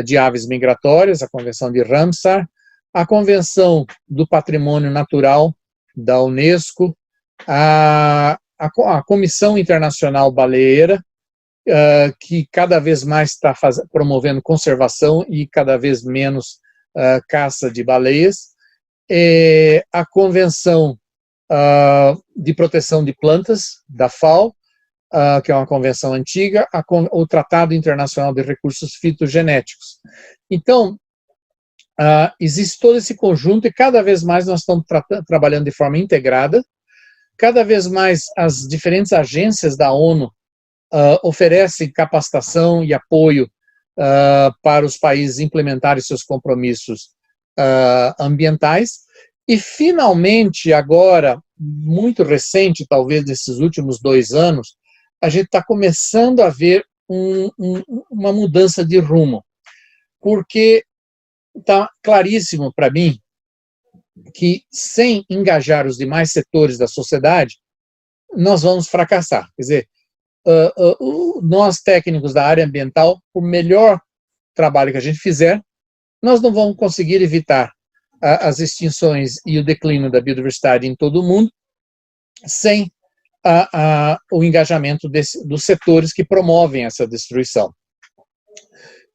de Aves Migratórias, a Convenção de Ramsar, a Convenção do Patrimônio Natural da Unesco, a Comissão Internacional Baleeira, que cada vez mais está promovendo conservação e cada vez menos caça de baleias, a Convenção de Proteção de Plantas, da FAO, que é uma convenção antiga, o Tratado Internacional de Recursos Fitogenéticos. Então, existe todo esse conjunto e cada vez mais nós estamos trabalhando de forma integrada, cada vez mais as diferentes agências da ONU oferecem capacitação e apoio para os países implementarem seus compromissos ambientais, e finalmente agora, muito recente, talvez nesses últimos 2 anos, a gente está começando a ver uma mudança de rumo, porque está claríssimo para mim que sem engajar os demais setores da sociedade, nós vamos fracassar. Quer dizer, nós técnicos da área ambiental, por melhor trabalho que a gente fizer, nós não vamos conseguir evitar as extinções e o declínio da biodiversidade em todo o mundo, sem o engajamento dos setores que promovem essa destruição.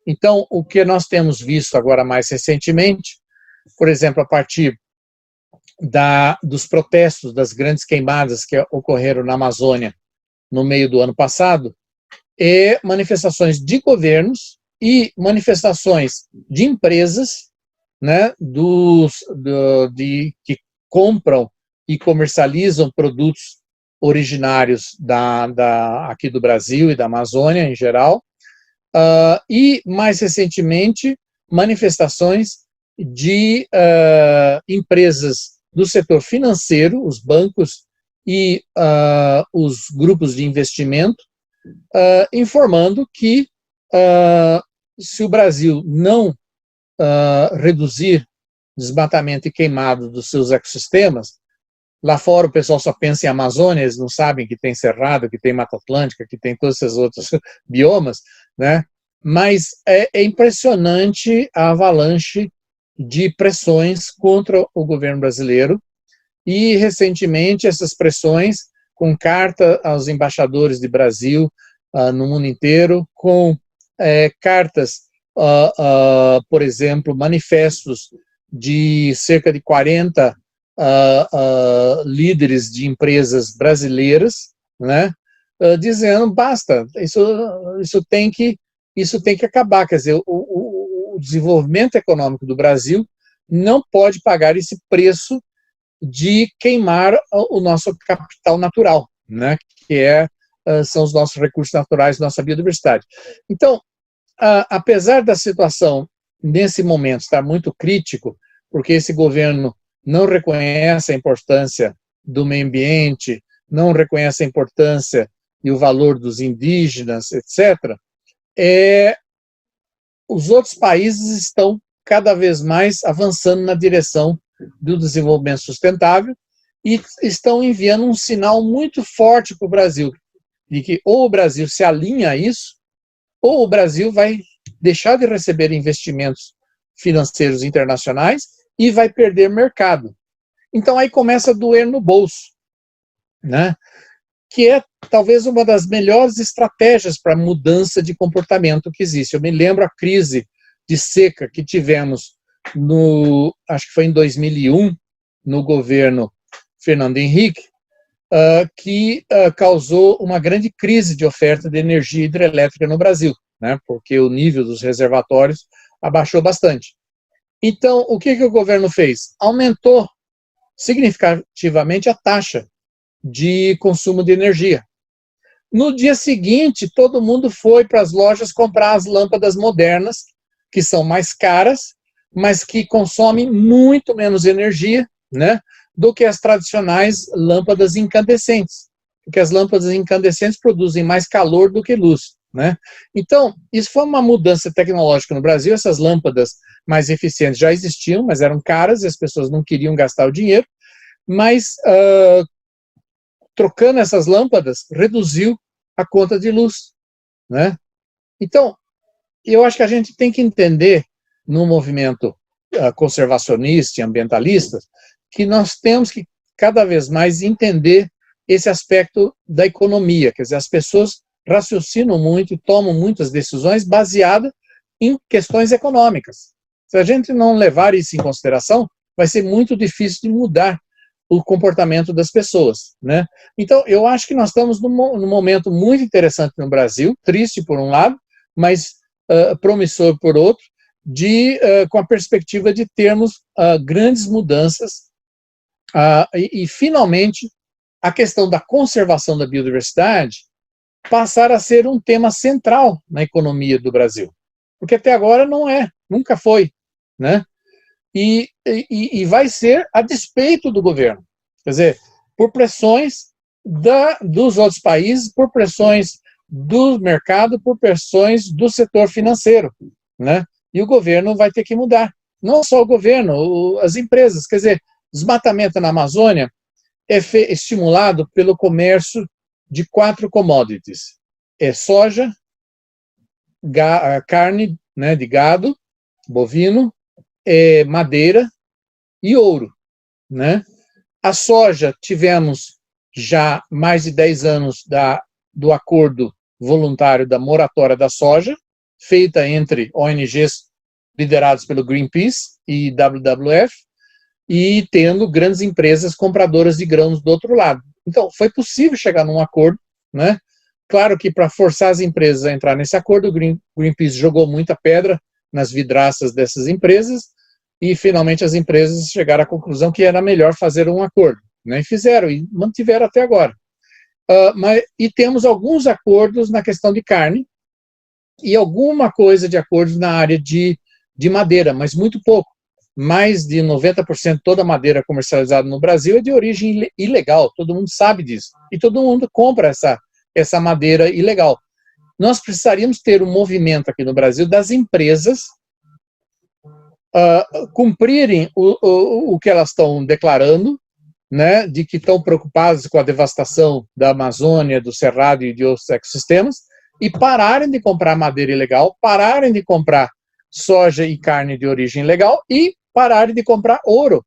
Então, o que nós temos visto agora mais recentemente, por exemplo, a partir dos protestos, das grandes queimadas que ocorreram na Amazônia no meio do ano passado, é manifestações de governos e manifestações de empresas, né, que compram e comercializam produtos originários aqui do Brasil e da Amazônia em geral, e, mais recentemente, manifestações de empresas do setor financeiro, os bancos e os grupos de investimento, informando que se o Brasil não reduzir desmatamento e queimado dos seus ecossistemas, lá fora o pessoal só pensa em Amazônia, eles não sabem que tem Cerrado, que tem Mata Atlântica, que tem todos esses outros biomas, né? Mas é impressionante a avalanche de pressões contra o governo brasileiro, e recentemente essas pressões, com carta aos embaixadores de Brasil no mundo inteiro, com cartas, por exemplo, manifestos de cerca de 40 líderes de empresas brasileiras, né, dizendo, basta, isso tem que acabar. Quer dizer, o desenvolvimento econômico do Brasil não pode pagar esse preço de queimar o nosso capital natural, né, que são os nossos recursos naturais, nossa biodiversidade. Então, apesar da situação, nesse momento, estar muito crítico, porque esse governo não reconhece a importância do meio ambiente, não reconhece a importância e o valor dos indígenas, etc., os outros países estão cada vez mais avançando na direção do desenvolvimento sustentável e estão enviando um sinal muito forte para o Brasil, de que ou o Brasil se alinha a isso, ou o Brasil vai deixar de receber investimentos financeiros internacionais e vai perder mercado. Então aí começa a doer no bolso, né? Que é talvez uma das melhores estratégias para mudança de comportamento que existe. Eu me lembro a crise de seca que tivemos acho que foi em 2001, no governo Fernando Henrique, que causou uma grande crise de oferta de energia hidrelétrica no Brasil, né? Porque o nível dos reservatórios abaixou bastante. Então, o que o governo fez? Aumentou significativamente a taxa de consumo de energia. No dia seguinte, todo mundo foi para as lojas comprar as lâmpadas modernas, que são mais caras, mas que consomem muito menos energia, né, do que as tradicionais lâmpadas incandescentes, porque as lâmpadas incandescentes produzem mais calor do que luz, né? Então, isso foi uma mudança tecnológica no Brasil. Essas lâmpadas mais eficientes já existiam, mas eram caras e as pessoas não queriam gastar o dinheiro, mas trocando essas lâmpadas, reduziu a conta de luz, né? Então, eu acho que a gente tem que entender, no movimento conservacionista e ambientalista, que nós temos que cada vez mais entender esse aspecto da economia. Quer dizer, as pessoas raciocinam muito e tomam muitas decisões baseadas em questões econômicas. Se a gente não levar isso em consideração, vai ser muito difícil de mudar o comportamento das pessoas, né? Então, eu acho que nós estamos num momento muito interessante no Brasil, triste por um lado, mas promissor por outro, com a perspectiva de termos grandes mudanças e, finalmente, a questão da conservação da biodiversidade passar a ser um tema central na economia do Brasil, porque até agora não é, nunca foi, né? E vai ser a despeito do governo, quer dizer, por pressões dos outros países, por pressões do mercado, por pressões do setor financeiro, né? E o governo vai ter que mudar. Não só o governo, as empresas. Quer dizer, desmatamento na Amazônia é estimulado pelo comércio de 4 commodities. É soja, carne, né, de gado, bovino, madeira e ouro, né? A soja, tivemos já mais de 10 anos do acordo voluntário da moratória da soja, feita entre ONGs liderados pelo Greenpeace e WWF, e tendo grandes empresas compradoras de grãos do outro lado. Então, foi possível chegar num acordo, né? Claro que para forçar as empresas a entrar nesse acordo, o Greenpeace jogou muita pedra nas vidraças dessas empresas, e finalmente as empresas chegaram à conclusão que era melhor fazer um acordo, né? E fizeram, e mantiveram até agora. E temos alguns acordos na questão de carne, e alguma coisa de acordos na área de madeira, mas muito pouco. Mais de 90% de toda a madeira comercializada no Brasil é de origem ilegal, todo mundo sabe disso, e todo mundo compra essa madeira ilegal. Nós precisaríamos ter um movimento aqui no Brasil das empresas cumprirem o que elas estão declarando, né, de que estão preocupadas com a devastação da Amazônia, do Cerrado e de outros ecossistemas, e pararem de comprar madeira ilegal, pararem de comprar soja e carne de origem ilegal e pararem de comprar ouro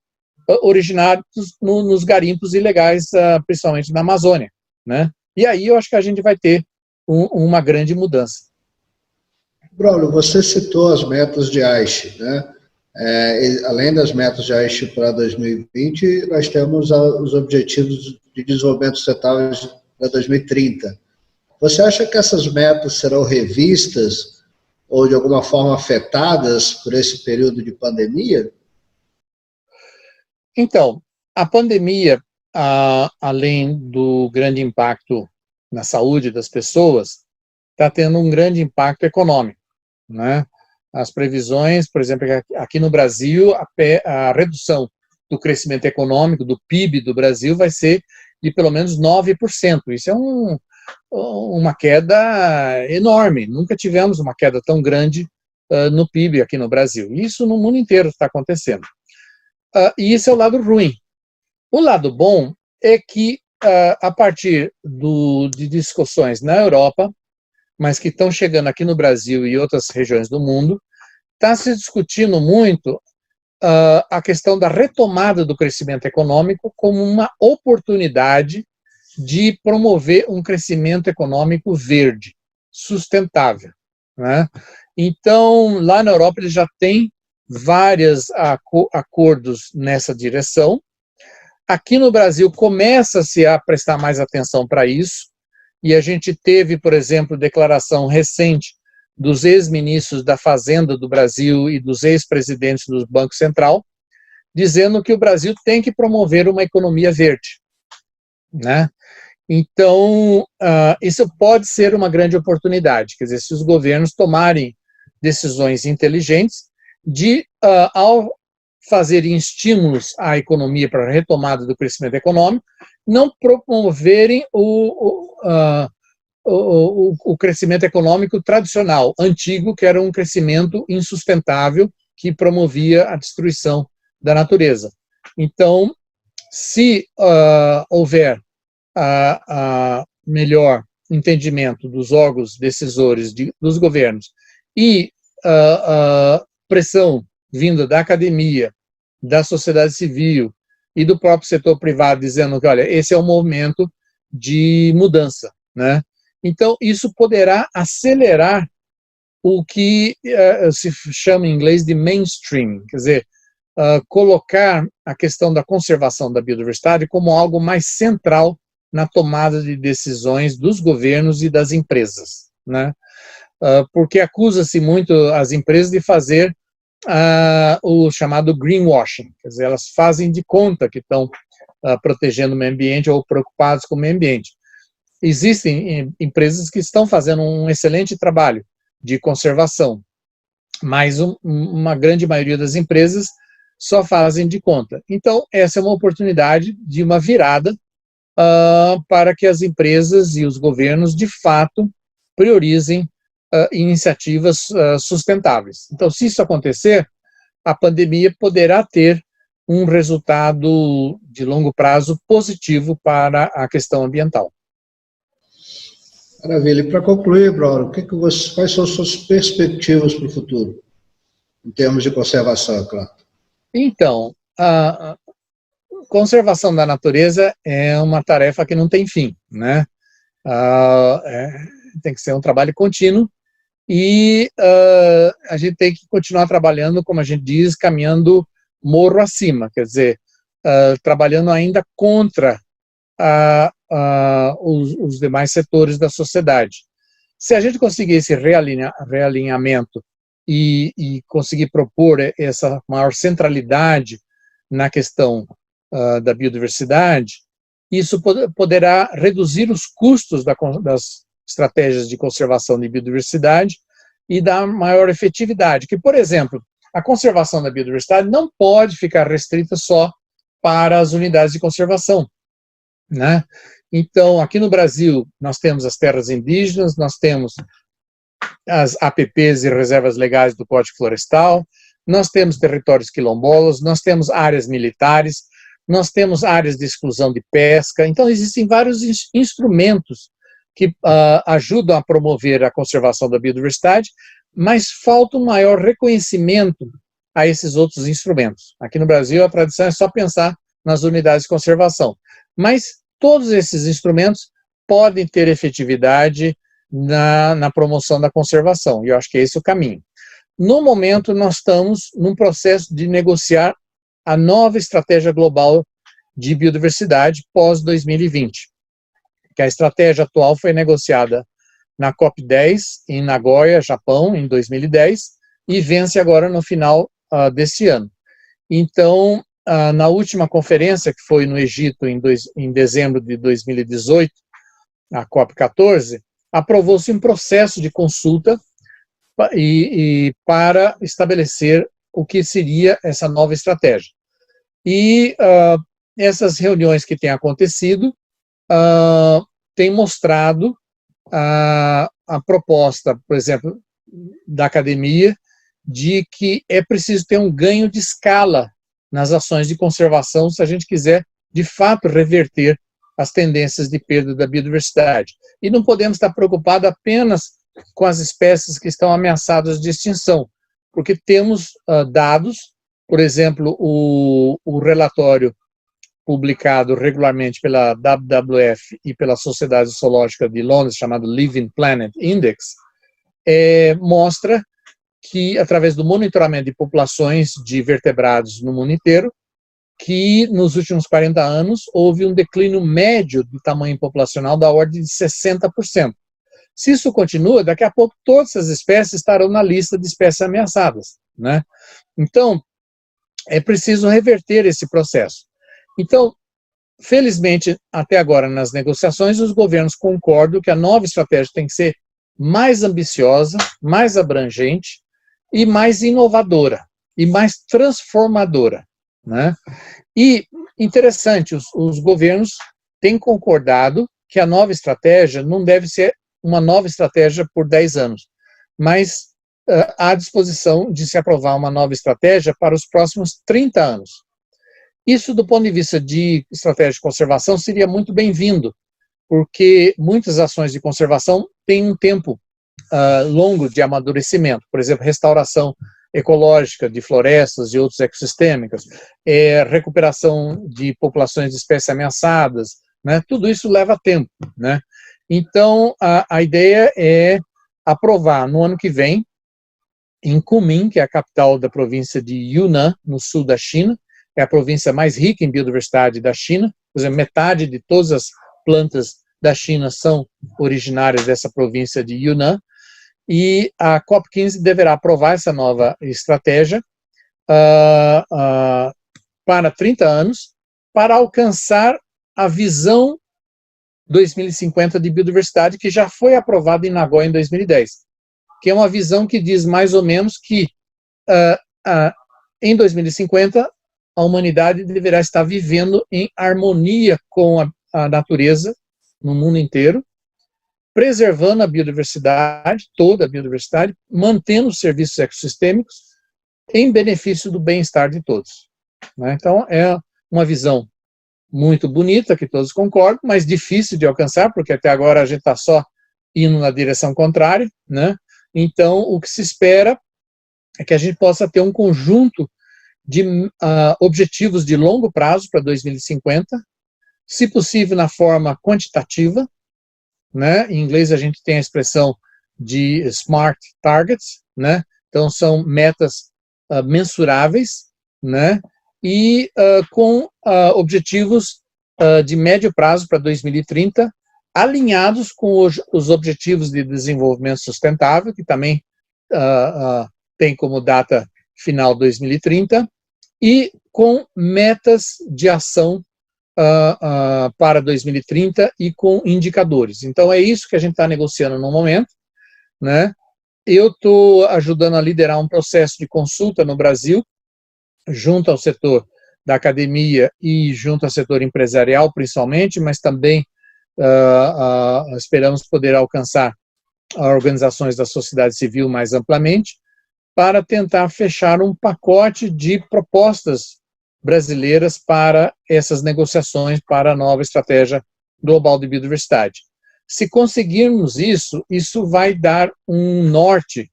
originado nos garimpos ilegais, principalmente na Amazônia, né? E aí eu acho que a gente vai ter uma grande mudança. Braulio, você citou as metas de Aichi, né? Além das metas de Aichi para 2020, nós temos os Objetivos de Desenvolvimento Sustentável para 2030. Você acha que essas metas serão revistas ou de alguma forma afetadas por esse período de pandemia? Então, a pandemia, além do grande impacto na saúde das pessoas, está tendo um grande impacto econômico, né? As previsões, por exemplo, aqui no Brasil, a redução do crescimento econômico, do PIB do Brasil, vai ser de pelo menos 9%. Isso é uma queda enorme. Nunca tivemos uma queda tão grande no PIB aqui no Brasil. Isso no mundo inteiro está acontecendo. E isso é o lado ruim. O lado bom é que, a partir de discussões na Europa, mas que estão chegando aqui no Brasil e outras regiões do mundo, está se discutindo muito a questão da retomada do crescimento econômico como uma oportunidade de promover um crescimento econômico verde, sustentável, né? Então, lá na Europa, eles já têm vários acordos nessa direção. Aqui no Brasil, começa-se a prestar mais atenção para isso, e a gente teve, por exemplo, declaração recente dos ex-ministros da Fazenda do Brasil e dos ex-presidentes do Banco Central, dizendo que o Brasil tem que promover uma economia verde, né? Então, isso pode ser uma grande oportunidade, quer dizer, se os governos tomarem decisões inteligentes ao fazerem estímulos à economia para a retomada do crescimento econômico, não promoverem o crescimento econômico tradicional, antigo, que era um crescimento insustentável, que promovia a destruição da natureza. Então, se houver melhor entendimento dos órgãos decisores dos governos e pressão vinda da academia, da sociedade civil e do próprio setor privado, dizendo que, olha, esse é um momento de mudança, né? Então, isso poderá acelerar o que se chama em inglês de mainstream, quer dizer, colocar a questão da conservação da biodiversidade como algo mais central na tomada de decisões dos governos e das empresas, né? Porque acusa-se muito as empresas de fazer o chamado greenwashing, quer dizer, elas fazem de conta que estão protegendo o meio ambiente ou preocupadas com o meio ambiente. Existem empresas que estão fazendo um excelente trabalho de conservação, mas uma grande maioria das empresas só fazem de conta. Então, essa é uma oportunidade de uma virada para que as empresas e os governos, de fato, priorizem iniciativas sustentáveis. Então, se isso acontecer, a pandemia poderá ter um resultado de longo prazo positivo para a questão ambiental. Maravilha. E para concluir, Braulio, quais são as suas perspectivas para o futuro, em termos de conservação, é claro? Então, conservação da natureza é uma tarefa que não tem fim, né? Tem que ser um trabalho contínuo e a gente tem que continuar trabalhando, como a gente diz, caminhando morro acima, quer dizer, trabalhando ainda contra os demais setores da sociedade. Se a gente conseguir esse realinhamento e conseguir propor essa maior centralidade na questão da biodiversidade, isso poderá reduzir os custos das estratégias de conservação de biodiversidade e dar maior efetividade. Que, por exemplo, a conservação da biodiversidade não pode ficar restrita só para as unidades de conservação, né? Então, aqui no Brasil, nós temos as terras indígenas, nós temos as APPs e reservas legais do Código Florestal, nós temos territórios quilombolas, nós temos áreas militares, nós temos áreas de exclusão de pesca. Então, existem vários instrumentos que ajudam a promover a conservação da biodiversidade, mas falta um maior reconhecimento a esses outros instrumentos. Aqui no Brasil, a tradição é só pensar nas unidades de conservação, mas todos esses instrumentos podem ter efetividade na promoção da conservação, e eu acho que esse é o caminho. No momento, nós estamos num processo de negociar a nova estratégia global de biodiversidade pós-2020, que a estratégia atual foi negociada na COP10, em Nagoya, Japão, em 2010, e vence agora no final desse ano. Então, na última conferência, que foi no Egito em dezembro de 2018, a COP14, aprovou-se um processo de consulta para estabelecer o que seria essa nova estratégia. E essas reuniões que têm acontecido têm mostrado a proposta, por exemplo, da academia, de que é preciso ter um ganho de escala nas ações de conservação se a gente quiser, de fato, reverter as tendências de perda da biodiversidade. E não podemos estar preocupados apenas com as espécies que estão ameaçadas de extinção, porque temos dados, por exemplo, o relatório publicado regularmente pela WWF e pela Sociedade Zoológica de Londres, chamado Living Planet Index, mostra que, através do monitoramento de populações de vertebrados no mundo inteiro, que nos últimos 40 anos houve um declínio médio do tamanho populacional da ordem de 60%. Se isso continua, daqui a pouco todas essas espécies estarão na lista de espécies ameaçadas, né? Então, é preciso reverter esse processo. Então, felizmente, até agora nas negociações, os governos concordam que a nova estratégia tem que ser mais ambiciosa, mais abrangente e mais inovadora, e mais transformadora, né? E, interessante, os governos têm concordado que a nova estratégia não deve ser uma nova estratégia por 10 anos, mas há disposição de se aprovar uma nova estratégia para os próximos 30 anos. Isso, do ponto de vista de estratégia de conservação, seria muito bem-vindo, porque muitas ações de conservação têm um tempo longo de amadurecimento, por exemplo, restauração ecológica de florestas e outros ecossistêmicos, recuperação de populações de espécies ameaçadas, né? Tudo isso leva tempo, né? Então, a ideia é aprovar no ano que vem, em Kunming, que é a capital da província de Yunnan, no sul da China, é a província mais rica em biodiversidade da China, por exemplo, metade de todas as plantas da China são originárias dessa província de Yunnan, e a COP15 deverá aprovar essa nova estratégia para 30 anos, para alcançar a visão 2050 de biodiversidade, que já foi aprovada em Nagoya em 2010, que é uma visão que diz mais ou menos que em 2050 a humanidade deverá estar vivendo em harmonia com a natureza no mundo inteiro, preservando a biodiversidade, toda a biodiversidade, mantendo os serviços ecossistêmicos em benefício do bem-estar de todos, né? Então, é uma visão muito bonita, que todos concordam, mas difícil de alcançar, porque até agora a gente está só indo na direção contrária, né? Então, o que se espera é que a gente possa ter um conjunto de objetivos de longo prazo para 2050, se possível na forma quantitativa, né? Em inglês a gente tem a expressão de SMART targets, né? Então são metas mensuráveis, né? E com objetivos de médio prazo para 2030, alinhados com os objetivos de desenvolvimento sustentável, que também tem como data final 2030, e com metas de ação para 2030 e com indicadores. Então é isso que a gente está negociando no momento, né? Eu estou ajudando a liderar um processo de consulta no Brasil, junto ao setor da academia e junto ao setor empresarial, principalmente, mas também esperamos poder alcançar organizações da sociedade civil mais amplamente, para tentar fechar um pacote de propostas brasileiras para essas negociações para a nova estratégia global de biodiversidade. Se conseguirmos isso, isso vai dar um norte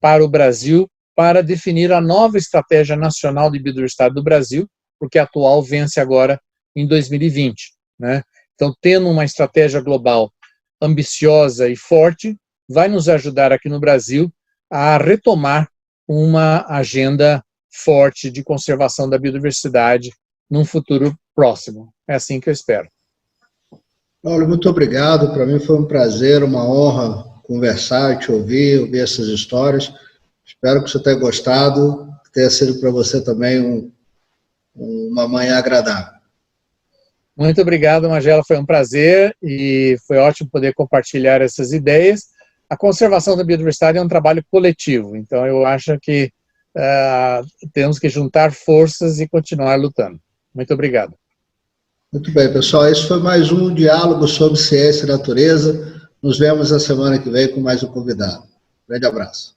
para o Brasil para definir a nova estratégia nacional de biodiversidade do Brasil, porque a atual vence agora em 2020, né? Então, tendo uma estratégia global ambiciosa e forte, vai nos ajudar aqui no Brasil a retomar uma agenda forte de conservação da biodiversidade num futuro próximo. É assim que eu espero. Paulo, muito obrigado. Para mim foi um prazer, uma honra conversar, te ouvir essas histórias. Espero que você tenha gostado, que tenha sido para você também uma manhã agradável. Muito obrigado, Magela. Foi um prazer e foi ótimo poder compartilhar essas ideias. A conservação da biodiversidade é um trabalho coletivo, então eu acho que temos que juntar forças e continuar lutando. Muito obrigado. Muito bem, pessoal. Esse foi mais um diálogo sobre ciência e natureza. Nos vemos na semana que vem com mais um convidado. Grande abraço.